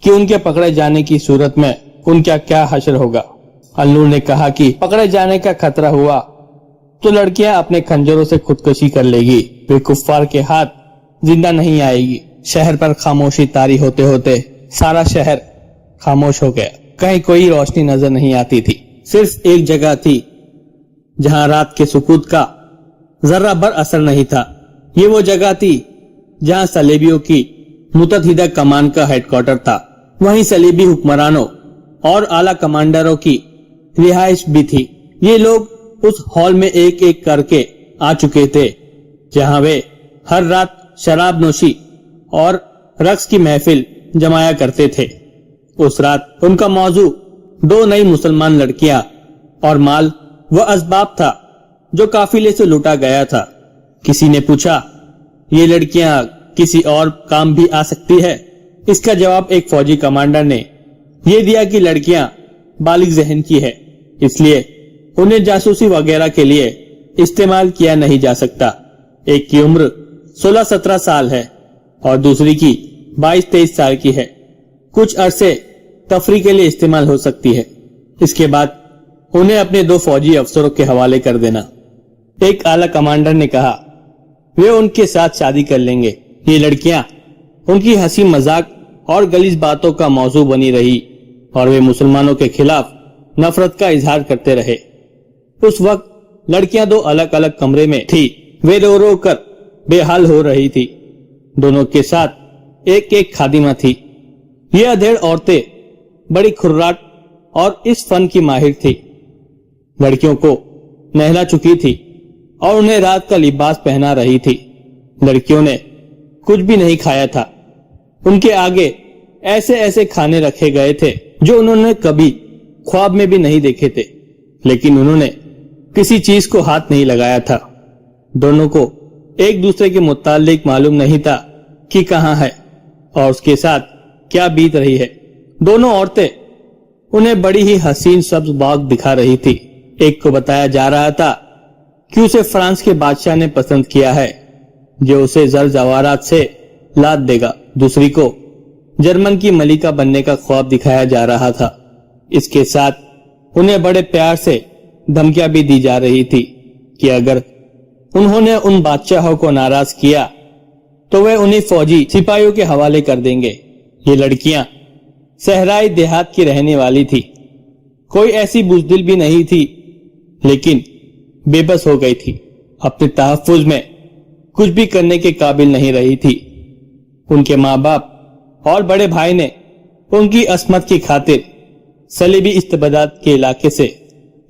कि उनके पकड़े जाने की सूरत में उनका क्या हश्र होगा। अलनूर ने कहा कि पकड़े जाने का खतरा हुआ तो लड़कियां अपने खंजरों से खुदकुशी कर लेगी। वे कुफ्फार के हाथ जिंदा नहीं आएगी। शहर पर खामोशी तारी होते होते सारा शहर खामोश हो गया। कहीं कोई रोशनी नजर नहीं आती थी। सिर्फ एक जगह थी जहां रात के सुकूत का जर्रा भर असर नहीं था। ये वो जगह थी जहां सलेबियों की मुतहिदा कमान का हेडक्वार्टर था। वहीं सलीबी हुक्मरानों और आला कमांडरों की रिहाइश भी थी। ये लोग उस हॉल में एक एक करके आ चुके थे जहां वे हर रात शराब नोशी और रक्स की महफिल जमाया करते थे। उस रात उनका मौजू 2 नई मुसलमान लड़कियां और माल व असबाब था जो काफिले से लूटा गया था। किसी ने पूछा, ये लड़कियां किसी और काम भी आ सकती है? इसका जवाब एक फौजी कमांडर ने यह दिया कि लड़कियां बालिग ज़हन की है, इसलिए उन्हें जासूसी वगैरह के लिए इस्तेमाल किया नहीं जा सकता। एक की उम्र 16-17 साल है और दूसरी की 22-23 साल की है। कुछ अरसे तफरी के लिए इस्तेमाल हो सकती है, इसके बाद उन्हें अपने 2 फौजी अफसरों के हवाले कर देना। एक आला कमांडर ने कहा, वे उनके साथ शादी कर लेंगे। ये लड़कियां उनकी हंसी मजाक और गलीज बातों का मौजू बनी रही और वे मुसलमानों के खिलाफ नफरत का इजहार करते रहे। उस वक्त लड़कियां 2 अलग अलग कमरे में थी। वे रो रो कर बेहाल हो रही थी। दोनों के साथ एक एक खादिमा थी। ये अधेड़ औरतें बड़ी खुर्राट और इस फन की माहिर थी। लड़कियों को नहला चुकी थी और उन्हें रात का लिबास पहना रही थी। लड़कियों ने कुछ भी नहीं खाया था। उनके आगे ऐसे ऐसे खाने रखे गए थे जो उन्होंने कभी ख्वाब में भी नहीं देखे थे, लेकिन उन्होंने किसी चीज को हाथ नहीं लगाया था। दोनों को एक दूसरे के मुताल्लिक मालूम नहीं था कि कहां है और उसके साथ क्या बीत रही है। दोनों औरतें उन्हें बड़ी ही हसीन सब्ज बाग दिखा रही थी। एक को बताया जा रहा था कि उसे फ्रांस के बादशाह ने पसंद किया है जो उसे जर जवारात से लाद देगा। दूसरी को जर्मन की मलिका बनने का ख्वाब दिखाया जा रहा था। इसके साथ उन्हें बड़े प्यार से धमकियां भी दी जा रही थी कि अगर उन्होंने उन बादशाहों को नाराज किया तो वे उन्हें फौजी सिपाहियों के हवाले कर देंगे। ये लड़कियां सहराई देहात की रहने वाली थी। कोई ऐसी बुजदिल भी नहीं थी, लेकिन बेबस हो गई थी। अपने तहफ्फुज में कुछ भी करने के काबिल नहीं रही थी। उनके माँ बाप और बड़े भाई ने उनकी अस्मत की खातिर सलीबी इस्तेबदाद के इलाके से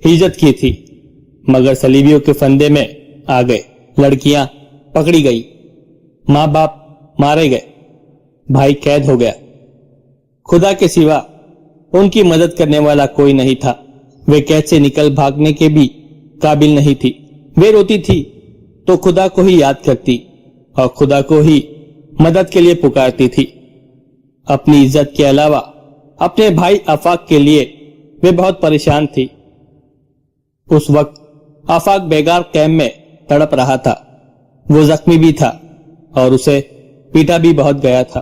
हिजरत की थी, मगर सलीबियों के फंदे में आ गए। लड़कियां पकड़ी गई, माँ बाप मारे गए, भाई कैद हो गया। खुदा के सिवा उनकी मदद करने वाला कोई नहीं था। वे कैद से निकल भागने के भी काबिल नहीं थी। वे रोती थी तो खुदा को ही याद करती और खुदा को ही मदद के लिए पुकारती थी। अपनी इज्जत के अलावा अपने भाई आफाक के लिए वे बहुत परेशान थी। उस वक्त आफाक बेगार कैम्प में तड़प रहा था। वो जख्मी भी था और उसे पीटा भी बहुत गया था।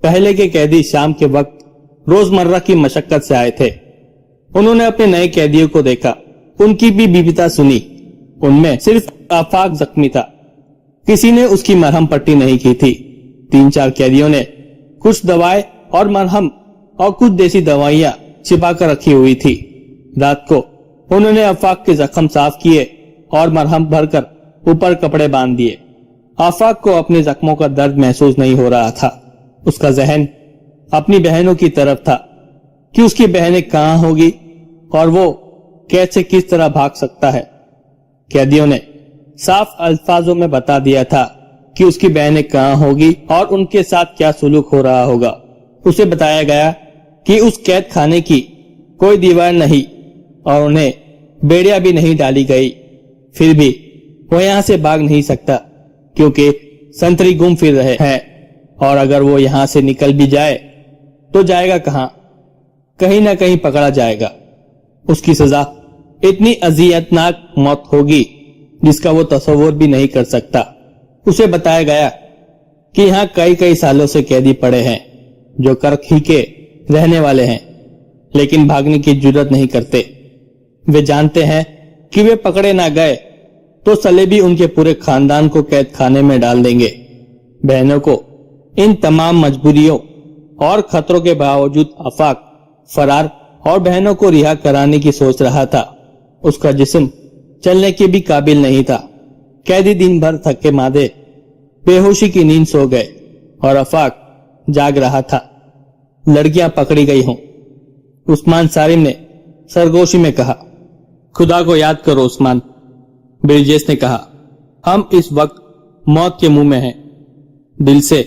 पहले के कैदी शाम के वक्त रोजमर्रा की मशक्कत से आए थे। उन्होंने अपने नए कैदियों को देखा, उनकी भी बीबिता सुनी। उनमें सिर्फ आफाक जख्मी था, किसी ने उसकी मरहम पट्टी नहीं की थी। 3-4 कैदियों ने कुछ दवाएं और मरहम और कुछ देसी दवाइयां छिपा कर रखी हुई थी। रात को उन्होंने आफाक के जख्म साफ किए और मरहम भरकर ऊपर कपड़े बांध दिए। आफाक को अपने जख्मों का दर्द महसूस नहीं हो रहा था। उसका जहन अपनी बहनों की तरफ था कि उसकी बहनें कहां होगी और वो कैद से किस तरह भाग सकता है। कैदियों ने साफ अल्फाजों में बता दिया था कि उसकी बहनें कहां होगी और उनके साथ क्या सुलूक हो रहा होगा। उसे बताया गया कि उस कैद खाने की कोई दीवार नहीं और उन्हें बेड़ियां भी नहीं डाली गई। फिर भी वो यहां से भाग नहीं सकता क्योंकि संतरी घूम फिर रहे हैं और अगर वो यहां से निकल भी जाए तो जाएगा कहां? कहीं ना कहीं पकड़ा जाएगा। उसकी सजा इतनी अजियतनाक मौत होगी जिसका वो तसव्वुर भी नहीं कर सकता। उसे बताया गया कि यहाँ कई सालों से कैदी पड़े हैं जो कर्क ही के रहने वाले हैं, लेकिन भागने की जुर्रत नहीं करते। वे जानते हैं कि वे पकड़े ना गए तो सलेबी उनके पूरे खानदान को कैद खाने में डाल देंगे। बहनों को इन तमाम मजबूरियों और खतरों के बावजूद आफाक फरार और बहनों को रिहा कराने की सोच रहा था। उसका जिस्म चलने के भी काबिल नहीं था। कैदी दिन भर थके मादे बेहोशी की नींद सो गए और आफाक जाग रहा था। लड़कियां पकड़ी गई हों उस्मान सारिम ने सरगोशी में कहा। खुदा को याद करो उस्मान, ब्रिजेश ने कहा। हम इस वक्त मौत के मुंह में हैं। दिल से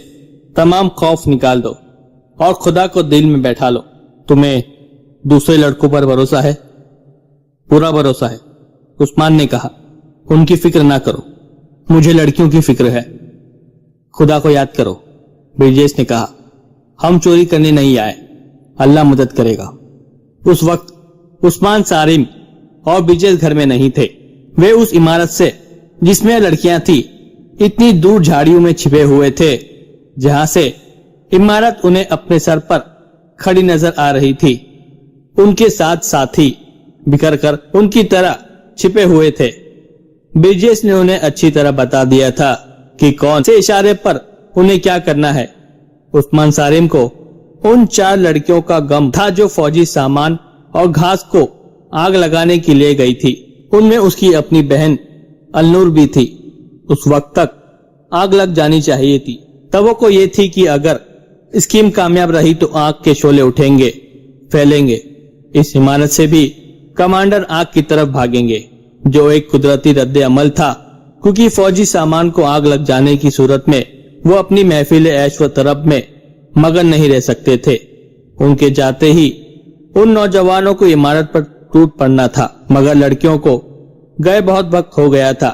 तमाम खौफ निकाल दो और खुदा को दिल में बैठा लो। तुम्हें दूसरे लड़कों पर भरोसा है? पूरा भरोसा है, उस्मान ने कहा। उनकी फिक्र ना करो, मुझे लड़कियों की फिक्र है। खुदा को याद करो, ब्रिजेश ने कहा। हम चोरी करने नहीं आए, अल्लाह मदद करेगा। उस वक्त उस्मान सारिम और ब्रिजेश घर में नहीं थे। वे उस इमारत से जिसमें लड़कियां थी इतनी दूर झाड़ियों में छिपे हुए थे जहां से इमारत उन्हें अपने सर पर खड़ी नजर आ रही थी। उनके साथ साथी बिखर कर उनकी तरह छिपे हुए थे। ब्रिजेश ने उन्हें अच्छी तरह बता दिया था कि कौन से इशारे पर उन्हें क्या करना है। उस्मान सारिम को उन 4 लड़कियों का गम था जो फौजी सामान और घास को आग लगाने के लिए गई थी। उनमें उसकी अपनी बहन अलनूर भी थी। उस वक्त तक आग लग जानी चाहिए थी। तवक्को ये थी कि अगर स्कीम कामयाब रही तो आग के शोले उठेंगे, फैलेंगे। इस इमारत से भी कमांडर आग की तरफ भागेंगे, जो एक कुदरती रद्द अमल था, क्योंकि फौजी सामान को आग लग जाने की सूरत में वो अपनी महफिल ऐश व तरब में मगन नहीं रह सकते थे। उनके जाते ही उन नौजवानों को इमारत पर टूट पड़ना था, मगर लड़कियों को गए बहुत वक्त हो गया था।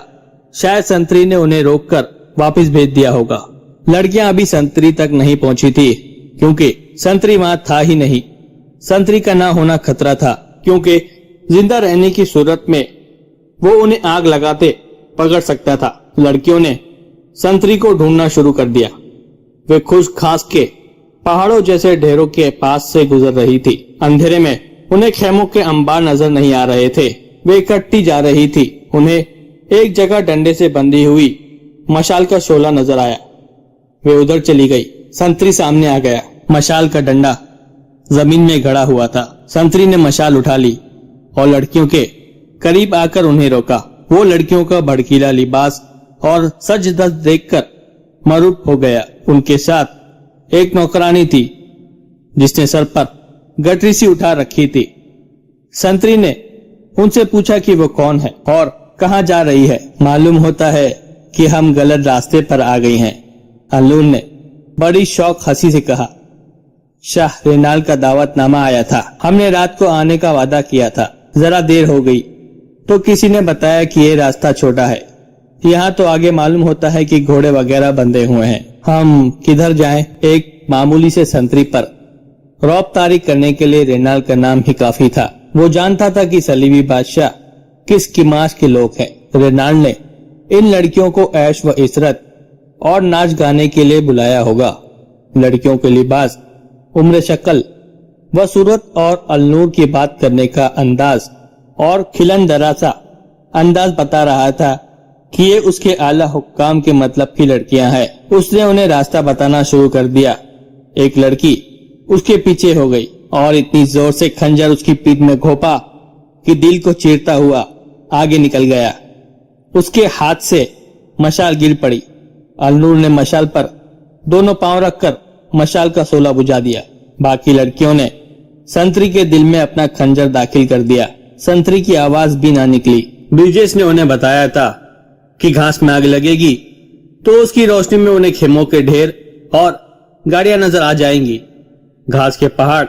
शायद संतरी ने उन्हें रोककर वापस भेज दिया होगा। लड़कियां अभी संतरी तक नहीं पहुंची थी, क्योंकि संतरी वहां था ही नहीं। संतरी का ना होना खतरा था, क्योंकि जिंदा रहने की सूरत में वो उन्हें आग लगाते पकड़ सकता था। लड़कियों ने संतरी को ढूंढना शुरू कर दिया। वे खुश खास के पहाड़ों जैसे ढेरों के पास से गुजर रही थी। अंधेरे में उन्हें खेमों के अंबार नजर नहीं आ रहे थे। वे इकट्ठी जा रही थी। उन्हें एक जगह डंडे से बंधी हुई मशाल का शोला नजर आया। वे उधर चली गई। संतरी सामने आ गया। मशाल का डंडा जमीन में गड़ा हुआ था। संतरी ने मशाल उठा ली और लड़कियों के करीब आकर उन्हें रोका। वो लड़कियों का भड़कीला लिबास और सज धज देखकर मरूब हो गया। उनके साथ एक नौकरानी थी जिसने सर पर गठरी सी उठा रखी थी। संतरी ने उनसे पूछा कि वो कौन है और कहां जा रही है। मालूम होता है कि हम गलत रास्ते पर आ गई हैं, अलून ने बड़ी शौक हंसी से कहा। शाह रेनाल का दावतनामा आया था। हमने रात को आने का वादा किया था। जरा देर हो गई तो किसी ने बताया कि ये रास्ता छोटा है। यहाँ तो आगे मालूम होता है कि घोड़े वगैरह बंधे हुए हैं। हम किधर जाएं? एक मामूली से संतरी पर रौब तारी करने के लिए रेनाल का नाम ही काफी था। वो जानता था कि सलीबी बादशाह किस किमाश के लोग हैं। रेनाल ने इन लड़कियों को ऐश व इशरत और नाच गाने के लिए बुलाया होगा। लड़कियों के लिबास, उम्र, शक्ल व सूरत और अलनूर की बात करने का अंदाज और खिलन दरा सा अंदाज बता रहा था कि ये उसके आला हुक्काम के मतलब की लड़कियां हैं। उसने उन्हें रास्ता बताना शुरू कर दिया। एक लड़की उसके पीछे हो गई और इतनी जोर से खंजर उसकी पीठ में घोंपा कि दिल को चीरता हुआ आगे निकल गया। उसके हाथ से मशाल गिर पड़ी। अलनूर ने मशाल पर दोनों पांव रखकर मशाल का शोला बुझा दिया। बाकी लड़कियों ने संतरी के दिल में अपना खंजर दाखिल कर दिया। संतरी की आवाज भी ना निकली। ब्रिजेश ने उन्हें बताया था कि घास में आग लगेगी तो उसकी रोशनी में उन्हें खेमों के ढेर और गाड़ियां नजर आ जाएंगी। घास के पहाड़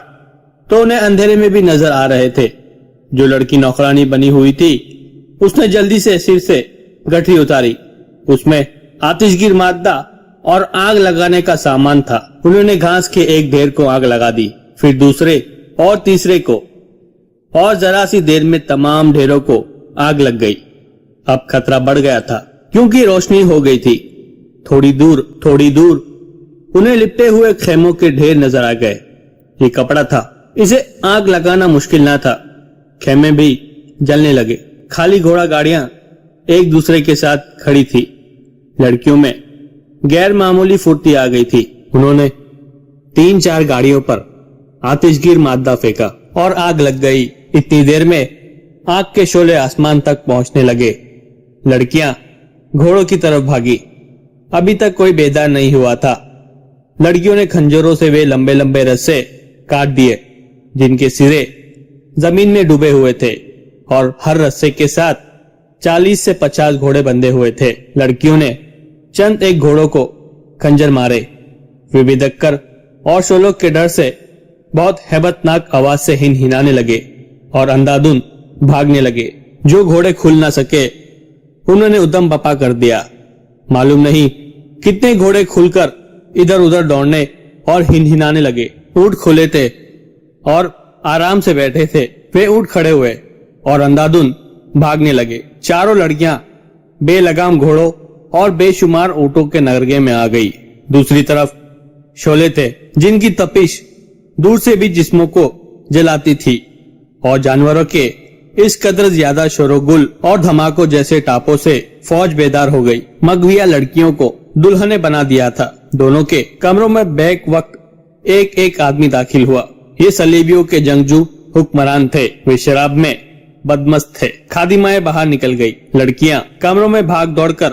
तो उन्हें अंधेरे में भी नजर आ रहे थे। जो लड़की नौकरानी बनी हुई थी उसने जल्दी से सिर से गठरी उतारी। उसमें आतिशगीर मादा और आग लगाने का सामान था। उन्होंने घास के एक ढेर को आग लगा दी, फिर दूसरे और तीसरे को, और जरा सी देर में तमाम ढेरों को आग लग गई। अब खतरा बढ़ गया था क्योंकि रोशनी हो गई थी। थोड़ी दूर उन्हें लिपटे हुए खेमों के ढेर नजर आ गए। ये कपड़ा था, इसे आग लगाना मुश्किल ना था। खेमे भी जलने लगे। खाली घोड़ा गाड़ियां एक दूसरे के साथ खड़ी थी। लड़कियों में गैर मामूली फुर्ती आ गई थी। उन्होंने 3-4 गाड़ियों पर आतिशगीर मादा फेंका और आग लग गई। इतनी देर में आग के शोले आसमान तक पहुंचने लगे। लड़कियां घोड़ों की तरफ भागी। अभी तक कोई बेदार नहीं हुआ था। लड़कियों ने खंजरों से वे लंबे लंबे रस्से काट दिए। जिनके सिरे जमीन में डूबे हुए थे और हर रस्से के साथ 40 से 50 घोड़े बंधे हुए थे। लड़कियों ने चंद एक घोड़ों को खंजर मारे। वे बिदककर और शोलोक के डर से बहुत हैबतनाक आवाज से हिनहिनाने लगे और अंधाधुंध भागने लगे। जो घोड़े खुल ना सके उन्होंने उद्यम बपा कर दिया। मालूम नहीं कितने घोड़े खुलकर इधर उधर दौड़ने और हिनहिनाने लगे। ऊंट खुले थे और आराम से बैठे थे। वे ऊंट खड़े हुए और अंधाधुंध भागने लगे। चारों लड़कियां बेलगाम घोड़ों और बेशुमार ऊंटों के नरगे में आ गई। दूसरी तरफ शोले थे जिनकी तपिश दूर से भी जिस्मों को जलाती थी और जानवरों के इस कदर ज्यादा शोरगुल और धमाकों जैसे टापों से फौज बेदार हो गई। मगविया लड़कियों को दुल्हने बना दिया था। दोनों के कमरों में बैक वक्त एक एक आदमी दाखिल हुआ। ये सलेबियों के जंगजू हुक्मरान थे। वे शराब में बदमस्त थे। खादिमाएं बाहर निकल गई। लड़कियां कमरों में भाग दौड़कर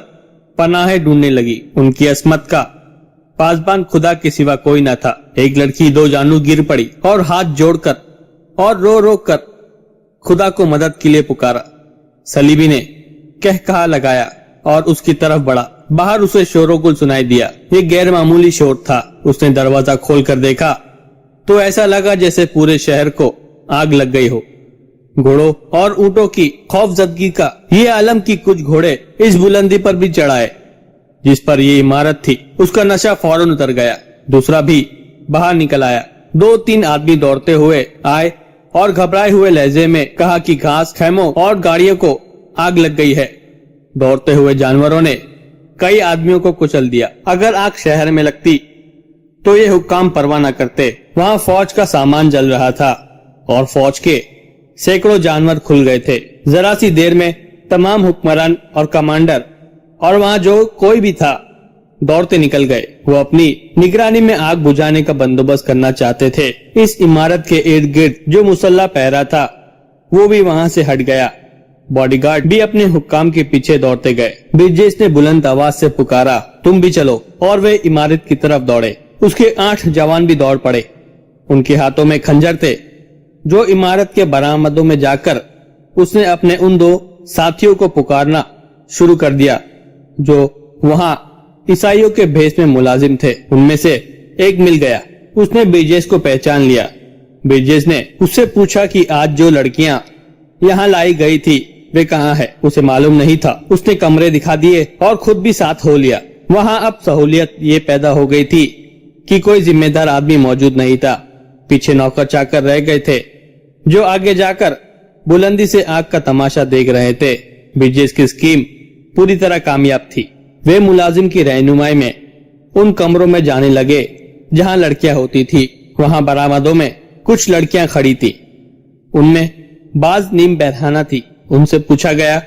पनाहें ढूंढने लगी। उनकी अस्मत का पासबान खुदा के सिवा कोई न था। एक लड़की दो जानू गिर पड़ी और हाथ जोड़कर और रो रो कर खुदा को मदद के लिए पुकारा। सलीबी ने कह कहा लगाया और उसकी तरफ बढ़ा। बाहर उसे शोरगुल सुनाई दिया। ये गैर मामूली शोर था। उसने दरवाजा खोलकर देखा तो ऐसा लगा जैसे पूरे शहर को आग लग गई हो। घोड़ों और ऊंटों की खौफजदगी का ये आलम की कुछ घोड़े इस बुलंदी पर भी चढ़ाए जिस पर ये इमारत थी। उसका नशा फौरन उतर गया। दूसरा भी बाहर निकल आया। 2-3 आदमी दौड़ते हुए आए और घबराए हुए लहजे में कहा कि घास, खैमों और गाड़ियों को आग लग गई है। दौड़ते हुए जानवरों ने कई आदमियों को कुचल दिया। अगर आग शहर में लगती तो ये हुक्काम परवाह न करते। वहाँ फौज का सामान जल रहा था और फौज के सैकड़ों जानवर खुल गए थे। जरा सी देर में तमाम हुक्मरान और कमांडर और वहाँ जो कोई भी था दौड़ते निकल गए। वो अपनी निगरानी में आग बुझाने का बंदोबस्त करना चाहते थे। इस इमारत के इर्द गिर्द जो मुसल्ला पहरा था वो भी वहाँ से हट गया। बॉडीगार्ड भी अपने हुक्काम के पीछे दौड़ते गए। ब्रिजेश ने बुलंद आवाज से पुकारा, तुम भी चलो, और वे इमारत की तरफ दौड़े। उसके 8 जवान भी दौड़ पड़े। उनके हाथों में खंजर थे। जो इमारत के बरामदों में जाकर उसने अपने उन 2 साथियों को पुकारना शुरू कर दिया जो वहाँ ईसाइयों के भेष में मुलाजिम थे। उनमें से एक मिल गया। उसने ब्रिजेश को पहचान लिया। ब्रिजेश ने उससे पूछा कि आज जो लड़कियां यहाँ लाई गई थी वे कहाँ है। उसे मालूम नहीं था। उसने कमरे दिखा दिए और खुद भी साथ हो लिया। वहाँ अब सहूलियत ये पैदा हो गई थी कि कोई जिम्मेदार आदमी मौजूद नहीं था। पीछे नौकर चाकर रह गए थे जो आगे जाकर बुलंदी से आग का तमाशा देख रहे थे। ब्रिजेश की स्कीम पूरी तरह कामयाब थी। वे मुलाजिम की रहनुमाई में उन कमरों में जाने लगे जहाँ लड़कियां होती थी। वहाँ बरामदों में कुछ लड़कियां खड़ी थी। उनमें बाज नीम बहराना थी। उनसे पूछा गया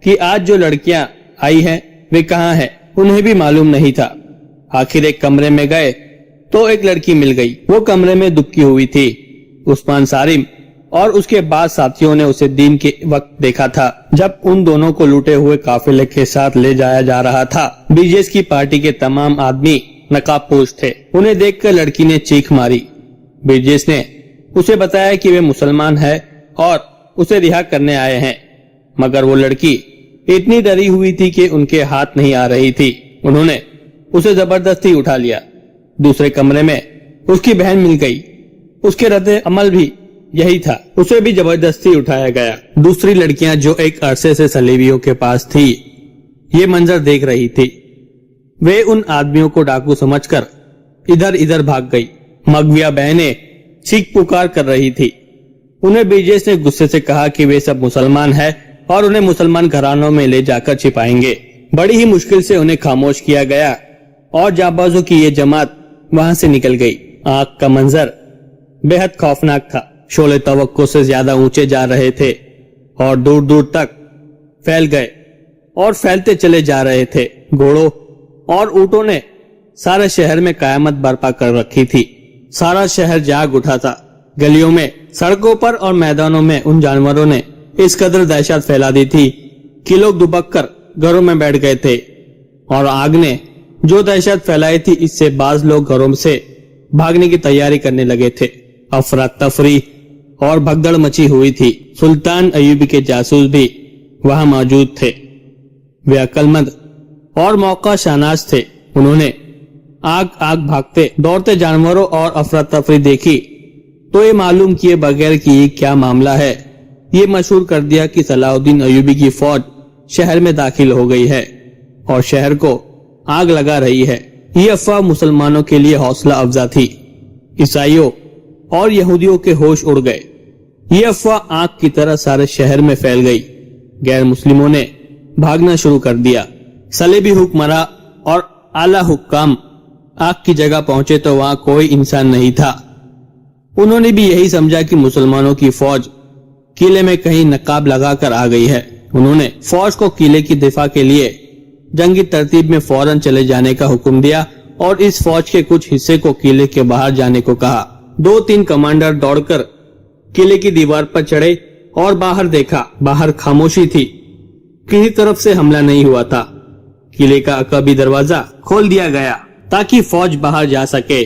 कि आज जो लड़कियां आई हैं वे कहाँ हैं। उन्हें भी मालूम नहीं था। आखिर एक कमरे में गए तो एक लड़की मिल गई। वो कमरे में दुबकी हुई थी। उस्मान सारिम और उसके बाद साथियों ने उसे दिन के वक्त देखा था जब उन दोनों को लूटे हुए काफिले के साथ ले जाया जा रहा था। ब्रिजेश की पार्टी के तमाम आदमी नकाबपोश थे। उन्हें देखकर लड़की ने चीख मारी। ब्रिजेश ने उसे बताया कि वे मुसलमान है और उसे रिहा करने आए हैं, मगर वो लड़की इतनी डरी हुई थी कि उनके हाथ नहीं आ रही थी। उन्होंने उसे जबरदस्ती उठा लिया। दूसरे कमरे में उसकी बहन मिल गई। उसके रद्द अमल भी यही था। उसे भी जबरदस्ती उठाया गया। दूसरी लड़कियां जो एक अरसे से सलेबियों के पास थी ये मंजर देख रही थी। वे उन आदमियों को डाकू समझकर इधर इधर भाग गई। मगविया बहनें चीख पुकार कर रही थी। उन्हें ब्रिजेश ने गुस्से से कहा कि वे सब मुसलमान हैं और उन्हें मुसलमान घरानों में ले जाकर छिपाएंगे। बड़ी ही मुश्किल से उन्हें खामोश किया गया और जाबाजों की ये जमात वहां से निकल गई। आग का मंजर बेहद खौफनाक था। शोले तवक्को से ज्यादा ऊंचे जा रहे थे और दूर दूर तक फैल गए और फैलते चले जा रहे थे। घोड़ों और ऊंटों ने सारे शहर में कयामत बर्पा कर रखी थी। सारा शहर जाग उठा था। गलियों में, सड़कों पर और मैदानों में उन जानवरों ने इस कदर दहशत फैला दी थी कि लोग दुबक कर घरों में बैठ गए थे। और आग ने जो दहशत फैलाई थी इससे बाज लोग घरों से भागने की तैयारी करने लगे थे। अफरा तफरी और भगदड़ मची हुई थी। सुल्तान अयूबी के जासूस भी वहां मौजूद थे। वे अक्लमंद और मौका शानाज थे। उन्होंने आग आग भागते दौड़ते जानवरों और अफरा तफरी देखी तो ये मालूम किए बगैर कि ये क्या मामला है, ये मशहूर कर दिया कि सलाहुद्दीन अयूबी की फौज शहर में दाखिल हो गई है और शहर को आग लगा रही है। ये अफवाह मुसलमानों के लिए हौसला अफजा थी। ईसाइयों और यहूदियों के होश उड़ गए। ये अफवाह आग की तरह सारे शहर में फैल गई। गैर मुस्लिमों ने भागना शुरू कर दिया। सलेबी हुक्मरां और आला हुक्काम आग की जगह पहुंचे तो वहां कोई इंसान नहीं था। उन्होंने भी यही समझा कि मुसलमानों की फौज किले में कहीं नकाब लगाकर आ गई है। उन्होंने फौज को किले की दिफा के लिए जंगी तरतीब में फौरन चले जाने का हुक्म दिया और इस फौज के कुछ हिस्से को किले के बाहर जाने को कहा। 2-3 कमांडर दौड़कर किले की दीवार पर चढ़े और बाहर देखा। बाहर खामोशी थी, किसी तरफ से हमला नहीं हुआ था। किले का अकाबी दरवाजा खोल दिया गया ताकि फौज बाहर जा सके।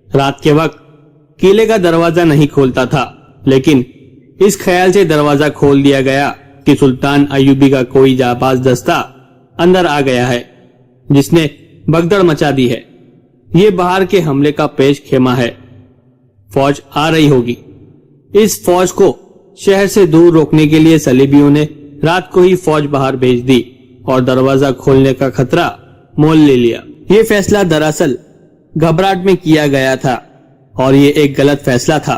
रात के वक्त किले का दरवाजा नहीं खोलता था, लेकिन इस ख्याल से दरवाजा खोल दिया गया कि सुल्तान अयूबी का कोई जाबाज दस्ता अंदर आ गया है जिसने भगदड़ मचा दी है। ये बाहर के हमले का पेश खेमा है। फौज आ रही होगी। इस फौज को शहर से दूर रोकने के लिए सलीबियों ने रात को ही फौज बाहर भेज दी और दरवाजा खोलने का खतरा मोल ले लिया। ये फैसला दरअसल घबराहट में किया गया था और ये एक गलत फैसला था।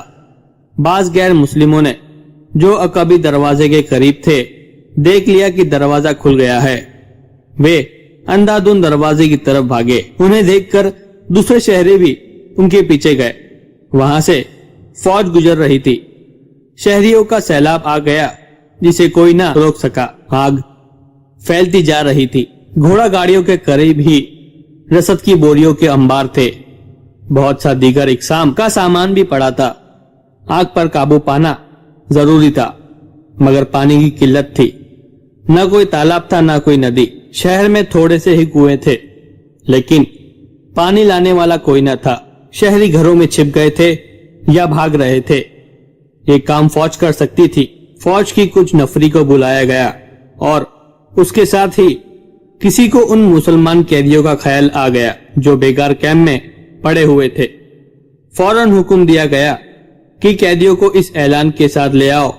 बाज गैर मुस्लिमों ने जो अकाबी दरवाजे के करीब थे देख लिया कि दरवाजा खुल गया है। वे अंधाधुंध दरवाजे की तरफ भागे। उन्हें देखकर दूसरे शहरी भी उनके पीछे गए। वहां से फौज गुजर रही थी। शहरियों का सैलाब आ गया जिसे कोई ना रोक सका। आग फैलती जा रही थी। घोड़ा गाड़ियों के करीब ही रसद की बोरियों के अंबार थे। बहुत सा दीगर इकसाम का सामान भी पड़ा था। आग पर काबू पाना जरूरी था, मगर पानी की किल्लत थी। न कोई तालाब था न कोई नदी। शहर में थोड़े से ही कुएं थे, लेकिन पानी लाने वाला कोई न था। शहरी घरों में छिप गए थे या भाग रहे थे। ये काम फौज कर सकती थी। फौज की कुछ नफरी को बुलाया गया और उसके साथ ही किसी को उन मुसलमान कैदियों का ख्याल आ गया जो बेकार कैंप में पड़े हुए थे। फौरन हुक्म दिया गया कि कैदियों को इस ऐलान के साथ ले आओ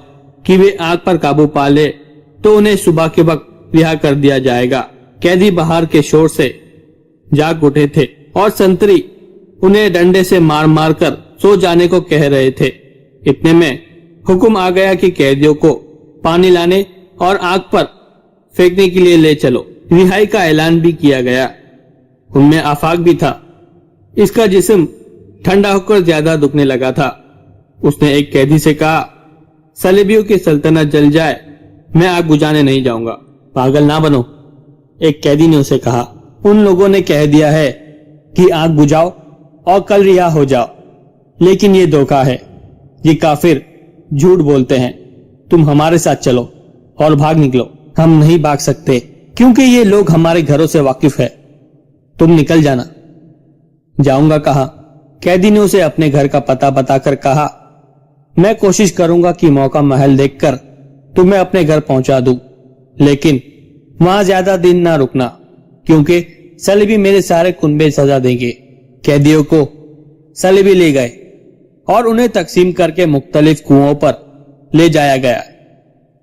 कि वे आग पर काबू पा ले तो उन्हें सुबह के वक्त रिहा कर दिया जाएगा। कैदी बाहर के शोर से जाग उठे थे और संतरी उन्हें डंडे से मार मार कर सो जाने को कह रहे थे। इतने में हुक्म आ गया कि कैदियों को पानी लाने और आग पर फेंकने के लिए ले चलो। रिहाई का ऐलान भी किया गया। उनमें आफाक भी था। इसका जिस्म ठंडा होकर ज्यादा दुखने लगा था। उसने एक कैदी से कहा, सलेबियों की सल्तनत जल जाए, मैं आग बुझाने नहीं जाऊंगा। पागल ना बनो, एक कैदी ने उसे कहा। उन लोगों ने कह दिया है कि आग बुझाओ और कल रिहा हो जाओ, लेकिन ये धोखा है। ये काफिर झूठ बोलते हैं। तुम हमारे साथ चलो और भाग निकलो। हम नहीं भाग सकते क्योंकि ये लोग हमारे घरों से वाकिफ है। तुम निकल जाना। जाऊंगा कहाँ? कैदी ने उसे अपने घर का पता बताकर कहा, मैं कोशिश करूंगा कि मौका महल देखकर तुम्हें अपने घर पहुंचा दूं, लेकिन वहां ज्यादा दिन ना रुकना क्योंकि सलीबी मेरे सारे कुनबे सजा देंगे। कैदियों को सलीबी ले गए और उन्हें तकसीम करके मुख्तलिफ कुओं पर ले जाया गया।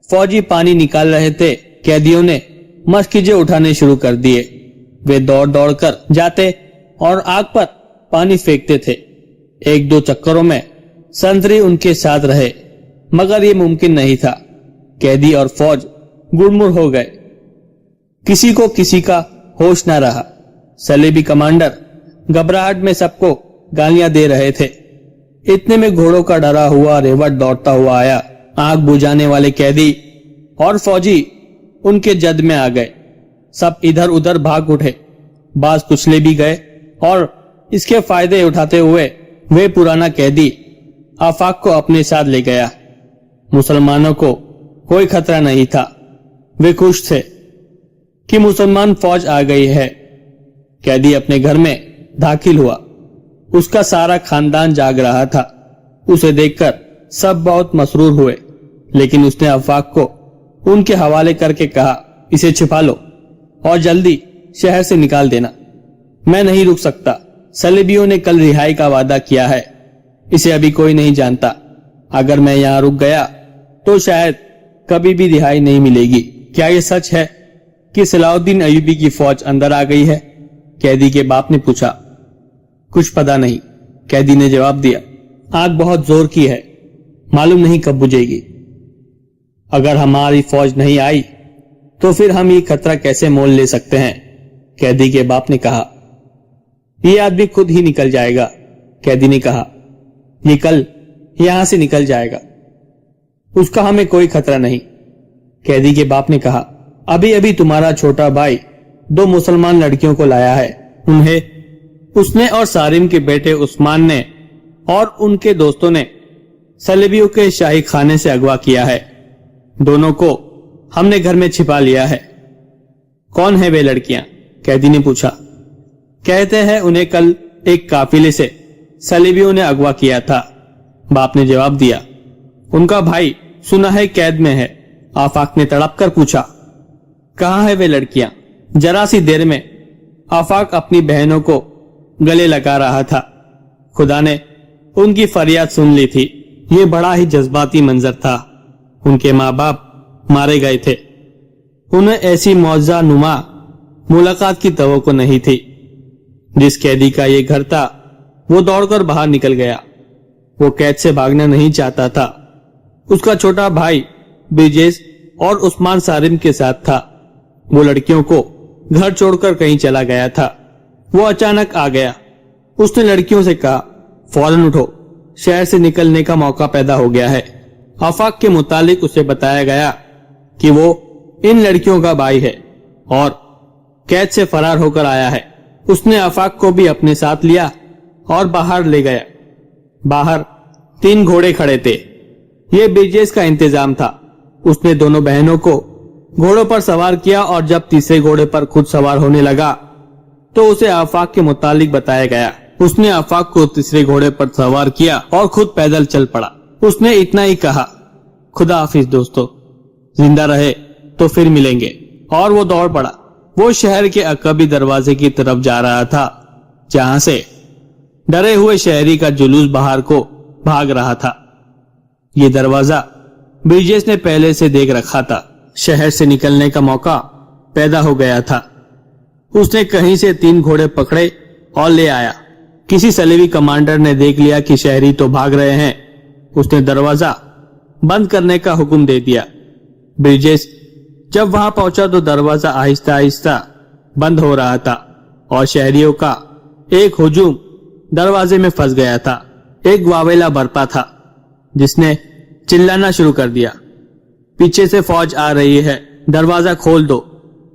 फौजी पानी निकाल रहे थे। कैदियों ने मशकीजे उठाने शुरू कर दिए। वे दौड़ दौड़ कर जाते और आग पर पानी फेंकते थे। 1-2 चक्करों में संतरी उनके साथ रहे, मगर ये मुमकिन नहीं था। कैदी और फौज गुड़मुड़ हो गए। किसी को किसी का होश न रहा। सलेबी कमांडर घबराहट में सबको गालियां दे रहे थे। इतने में घोड़ों का डरा हुआ रेवट दौड़ता हुआ आया। आग बुझाने वाले कैदी और फौजी उनके जद में आ गए। सब इधर उधर भाग उठे। बाज कुचले भी गए और इसके फायदे उठाते हुए वे पुराना कैदी आफाक को अपने साथ ले गया। मुसलमानों को कोई खतरा नहीं था। वे खुश थे कि मुसलमान फौज आ गई है। कैदी अपने घर में दाखिल हुआ। उसका सारा खानदान जाग रहा था। उसे देखकर सब बहुत मसरूर हुए, लेकिन उसने आफाक को उनके हवाले करके कहा, इसे छिपा लो और जल्दी शहर से निकाल देना। मैं नहीं रुक सकता। सलेबियों ने कल रिहाई का वादा किया है। इसे अभी कोई नहीं जानता। अगर मैं यहाँ रुक गया तो शायद कभी भी रिहाई नहीं मिलेगी। क्या ये सच है कि सलाउद्दीन अयूबी की फौज अंदर आ गई है? कैदी के बाप ने पूछा। कुछ पता नहीं, कैदी ने जवाब दिया। आग बहुत जोर की है, मालूम नहीं कब बुझेगी। अगर हमारी फौज नहीं आई तो फिर हम ये खतरा कैसे मोल ले सकते हैं? कैदी के बाप ने कहा। ये आदमी खुद ही निकल जाएगा, कैदी ने कहा। ये कल यहां से निकल जाएगा, उसका हमें कोई खतरा नहीं, कैदी के बाप ने कहा। अभी अभी तुम्हारा छोटा भाई 2 मुसलमान लड़कियों को लाया है। उन्हें उसने और सारिम के बेटे उस्मान ने और उनके दोस्तों ने सलेबियों के शाही खाने से अगवा किया है। दोनों को हमने घर में छिपा लिया है। कौन है वे लड़कियां? कैदी ने पूछा। कहते हैं उन्हें कल एक काफिले से सलेबियों ने अगवा किया था, बाप ने जवाब दिया। उनका भाई सुना है कैद में है, आफाक ने तड़प कर पूछा। कहाँ है वे लड़कियां? जरा सी देर में आफाक अपनी बहनों को गले लगा रहा था। खुदा ने उनकी फरियाद सुन ली थी। ये बड़ा ही जज्बाती मंजर था। उनके माँ बाप मारे गए थे। उन्हें ऐसी मौजा नुमा मुलाकात की तवक्को नहीं थी। जिस कैदी का ये घर था वो दौड़कर बाहर निकल गया। वो कैद से भागना नहीं चाहता था। उसका छोटा भाई ब्रिजेश और उस्मान सारिम के साथ था। वो लड़कियों को घर छोड़कर कहीं चला गया था। वो अचानक आ गया। उसने लड़कियों से कहा, फौरन उठो, शहर से निकलने का मौका पैदा हो गया है। आफाक के मुतालिक उसे बताया गया कि वो इन लड़कियों का भाई है और कैद से फरार होकर आया है। उसने आफाक को भी अपने साथ लिया और बाहर ले गया। बाहर 3 घोड़े खड़े थे। ये ब्रिजेश का इंतजाम था। उसने दोनों बहनों को घोड़ों पर सवार किया और जब तीसरे घोड़े पर खुद सवार होने लगा तो उसे आफाक के मुतालिक बताया गया। उसने आफाक को तीसरे घोड़े पर सवार किया और खुद पैदल चल पड़ा। उसने इतना ही कहा, खुदा हाफिज दोस्तों, जिंदा रहे तो फिर मिलेंगे, और वो दौड़ पड़ा। वो शहर के अकबी दरवाजे की तरफ जा रहा था, जहां से डरे हुए शहरी का जुलूस बाहर को भाग रहा था। ये दरवाजा ब्रिजेश ने पहले से देख रखा था। शहर से निकलने का मौका पैदा हो गया था। उसने कहीं से 3 घोड़े पकड़े और ले आया। किसी सलेबी कमांडर ने देख लिया कि शहरी तो भाग रहे हैं। उसने दरवाजा बंद करने का हुक्म दे दिया। ब्रिजेश जब वहां पहुंचा तो दरवाजा आहिस्ता आहिस्ता बंद हो रहा था और शहरियों का एक हुजूम दरवाजे में फंस गया था। एक वावेला बरपा था जिसने चिल्लाना शुरू कर दिया, पीछे से फौज आ रही है, दरवाजा खोल दो,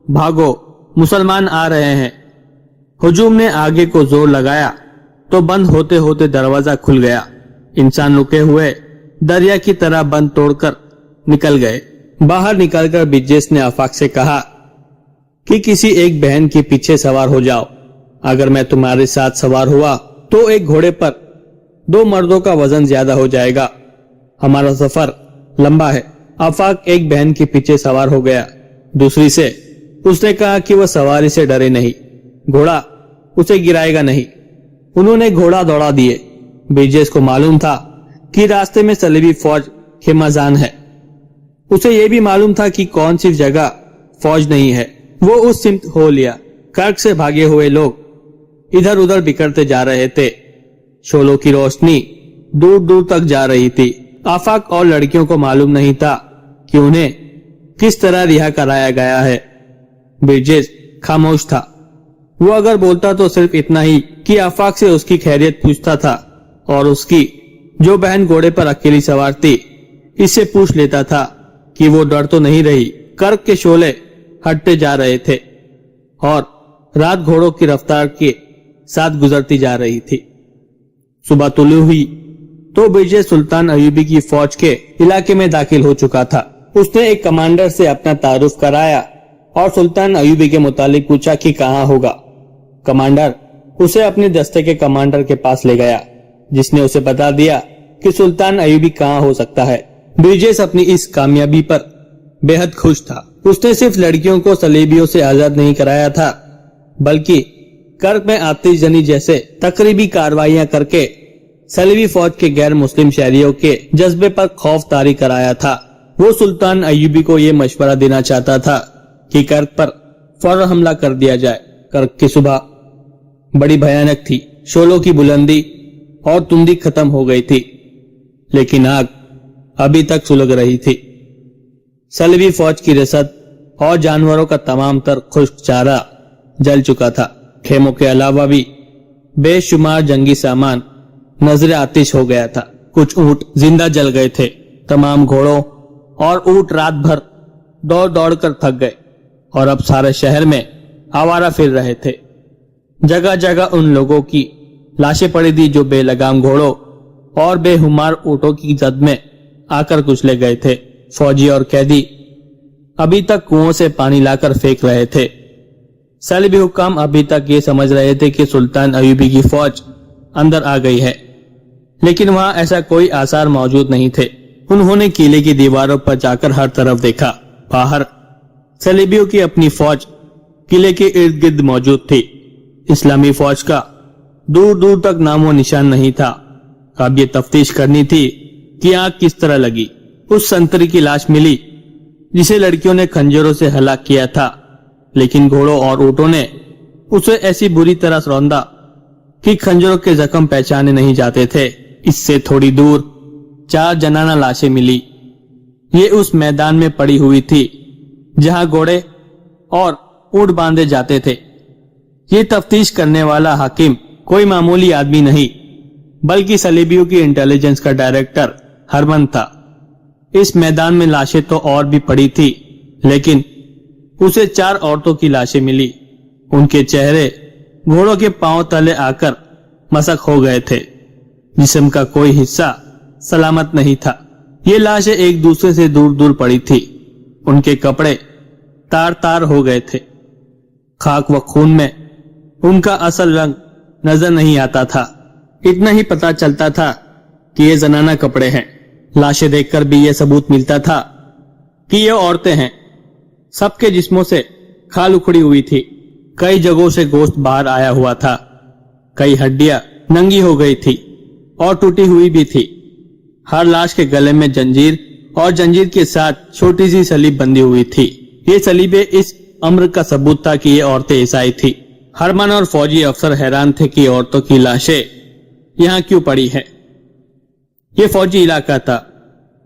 भागो, मुसलमान आ रहे हैं। हुजूम ने आगे को जोर लगाया तो बंद होते होते दरवाजा खुल गया। इंसान लुके हुए दरिया की तरह बंद तोड़कर निकल गए। बाहर निकलकर ब्रिजेश ने आफाक से कहा कि किसी एक बहन के पीछे सवार हो जाओ। अगर मैं तुम्हारे साथ सवार हुआ तो एक घोड़े पर 2 मर्दों का वजन ज्यादा हो जाएगा। हमारा सफर लंबा है। आफाक एक बहन के पीछे सवार हो गया। दूसरी से उसने कहा कि वह सवारी से डरे नहीं, घोड़ा उसे गिराएगा नहीं। उन्होंने घोड़ा दौड़ा दिए। ब्रिजेश को मालूम था कि रास्ते में सलेबी फौज खेमाजान है। उसे यह भी मालूम था कि कौन सी जगह फौज नहीं है। वो उस सिमत हो लिया। कर्क से भागे हुए लोग इधर उधर बिखरते जा रहे थे। शोलों की रोशनी दूर दूर तक जा रही थी। आफाक और लड़कियों को मालूम नहीं था कि उन्हें किस तरह रिहा कराया गया है। ब्रिजेश खामोश था। वो अगर बोलता तो सिर्फ इतना ही कि आफाक से उसकी खैरियत पूछता था और उसकी जो बहन घोड़े पर अकेली सवार थी इससे पूछ लेता था कि वो डर तो नहीं रही। कर्क के शोले हटते जा रहे थे और रात घोड़ों की रफ्तार के साथ गुजरती जा रही थी। सुबह तुलू हुई तो ब्रिजेश सुल्तान अयूबी की फौज के इलाके में दाखिल हो चुका था। उसने एक कमांडर से अपना तारुफ कराया और सुल्तान अयूबी के मुतालिक पूछा कि कहाँ होगा। कमांडर उसे अपने दस्ते के कमांडर के पास ले गया, जिसने उसे बता दिया کہ سلطان ایوبی کہاں ہو سکتا ہے۔ برجس اپنی اس کامیابی پر بے حد خوش تھا۔ اس نے صرف لڑکیوں کو صلیبیوں سے آزاد نہیں کرایا تھا بلکہ کرک میں آتش زنی جیسے تقریبی کارروائیاں کر کے صلیبی فوج کے غیر مسلم شہریوں کے جذبے پر خوف طاری کرایا تھا۔ وہ سلطان ایوبی کو یہ مشورہ دینا چاہتا تھا کہ کرک پر فوراً حملہ کر دیا جائے۔ کرک کی صبح بڑی بھیانک تھی، شعلوں کی بلندی اور تندی ختم ہو گئی تھی، لیکن آگ ابھی تک سلگ رہی تھی۔ صلیبی فوج کی رسد اور جانوروں کا تمام تر خشک چارہ جل چکا تھا۔ خیموں کے علاوہ بھی بے شمار جنگی سامان نظر آتش ہو گیا تھا۔ کچھ اونٹ زندہ جل گئے تھے۔ تمام گھوڑوں اور اونٹ رات بھر دوڑ دوڑ کر تھک گئے اور اب سارے شہر میں آوارہ پھر رہے تھے۔ جگہ جگہ ان لوگوں کی لاشیں پڑی تھی جو بے لگام گھوڑوں اور بے ہمار اونٹوں کی زد میں آ کر کچلے گئے تھے۔ فوجی اور قیدی ابھی تک کنووں سے پانی لا کر پھینک رہے تھے۔ صلیبی حکام ابھی تک یہ سمجھ رہے تھے کہ سلطان ایوبی کی فوج اندر آ گئی ہے، لیکن وہاں ایسا کوئی آثار موجود نہیں تھے۔ انہوں نے قلعے کی دیواروں پر جا کر ہر طرف دیکھا۔ باہر صلیبیوں کی اپنی فوج قلعے کے ارد گرد موجود تھی۔ اسلامی فوج کا دور دور تک نام و نشان نہیں تھا۔ اب یہ تفتیش کرنی تھی کہ آگ کس طرح لگی۔ اس سنتری کی لاش ملی جسے لڑکیوں نے خنجروں سے ہلاک کیا تھا، لیکن گھوڑوں اور اونٹوں نے اسے ایسی بری طرح روندا کہ خنجروں کے زخم پہچانے نہیں جاتے تھے۔ اس سے تھوڑی دور 4 جنانہ لاشیں ملی۔ یہ اس میدان میں پڑی ہوئی تھی جہاں گھوڑے اور اونٹ باندھے جاتے تھے۔ یہ تفتیش کرنے والا حاکم کوئی معمولی آدمی نہیں بلکہ صلیبیوں کی انٹیلیجنس کا ڈائریکٹر ہرمن تھا۔ اس میدان میں لاشیں تو اور بھی پڑی تھی، لیکن اسے 4 عورتوں کی لاشیں ملی۔ ان کے چہرے گھوڑوں کے پاؤں تلے آ کر مسخ ہو گئے تھے۔ جسم کا کوئی حصہ سلامت نہیں تھا۔ یہ لاشیں ایک دوسرے سے دور دور پڑی تھی۔ ان کے کپڑے تار تار ہو گئے تھے۔ خاک و خون میں ان کا اصل رنگ نظر نہیں آتا تھا۔ اتنا ہی پتا چلتا تھا کہ یہ زنانہ کپڑے ہیں۔ لاشیں دیکھ کر بھی یہ ثبوت ملتا تھا کہ یہ عورتیں ہیں۔ سب کے جسموں سے کھال اکھڑی ہوئی تھی۔ کئی جگہوں سے گوشت باہر آیا ہوا تھا۔ کئی ہڈیاں ننگی ہو گئی تھی اور ٹوٹی ہوئی بھی تھی۔ ہر لاش کے گلے میں جنجیر اور جنجیر کے ساتھ چھوٹی سی سلیب بندھی ہوئی تھی۔ یہ سلیبیں اس امر کا ثبوت تھا کہ یہ عورتیں عیسائی تھی۔ ہرمن اور فوجی افسر حیران تھے کہ عورتوں کی لاشیں یہاں کیوں پڑی ہے۔ یہ فوجی علاقہ تھا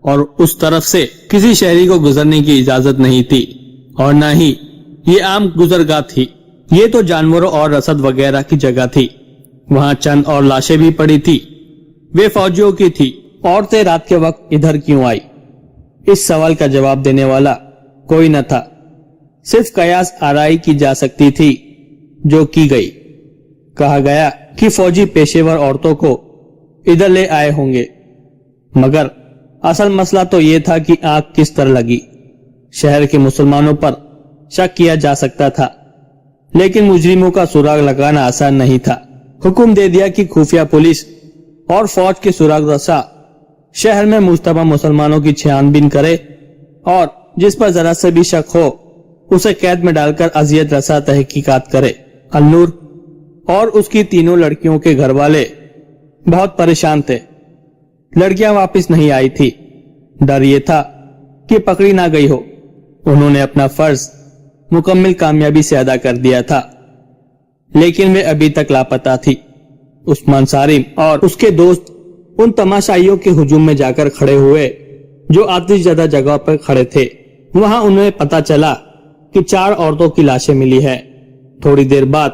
اور اس طرف سے کسی شہری کو گزرنے کی اجازت نہیں تھی، اور نہ ہی یہ عام گزرگاہ تھی۔ یہ تو جانوروں اور رسد وغیرہ کی جگہ تھی۔ وہاں چند اور لاشیں بھی پڑی تھی، وہ فوجیوں کی تھی۔ عورتیں رات کے وقت ادھر کیوں آئی؟ اس سوال کا جواب دینے والا کوئی نہ تھا۔ صرف قیاس آرائی کی جا سکتی تھی جو کی گئی۔ کہا گیا کہ فوجی پیشےور عورتوں کو ادھر لے آئے ہوں گے، مگر اصل مسئلہ تو یہ تھا کہ آگ کس طرح لگی۔ شہر کے مسلمانوں پر شک کیا جا سکتا تھا، لیکن مجرموں کا سراغ لگانا آسان نہیں تھا۔ حکم دے دیا کہ خفیہ پولیس اور فوج کے سراغ رسا شہر میں مشتبہ مسلمانوں کی چھان بین کرے، اور جس پر ذرا سے بھی شک ہو اسے قید میں ڈال کر اذیت رسا تحقیقات کرے۔ النور اور اس کی تینوں لڑکیوں کے گھر والے بہت پریشان تھے۔ لڑکیاں واپس نہیں آئی تھی۔ ڈر یہ تھا کہ پکڑی نہ گئی ہو۔ انہوں نے اپنا فرض مکمل کامیابی سے ادا کر دیا تھا، لیکن وہ ابھی تک لاپتہ تھی۔ عثمان سالم اور اس کے دوست ان تماشائیوں کے ہجوم میں جا کر کھڑے ہوئے جو آتش زدہ جگہ پر کھڑے تھے۔ وہاں انہیں پتا چلا کہ 4 عورتوں کی لاشیں ملی ہے۔ تھوڑی دیر بعد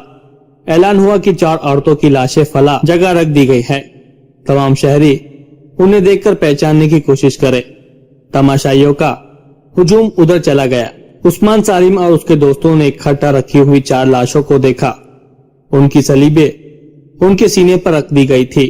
اعلان ہوا کہ 4 عورتوں کی لاشیں فلاں جگہ رکھ دی گئی ہے۔ تمام شہری انہیں دیکھ کر پہچاننے کی کوشش کرے۔ تماشائیوں کا ہجوم ادھر چلا گیا۔ عثمان سالم اور اس کے دوستوں نے اکٹھا رکھی ہوئی 4 لاشوں کو دیکھا۔ ان کی سلیبیں ان کے سینے پر رکھ دی گئی تھی۔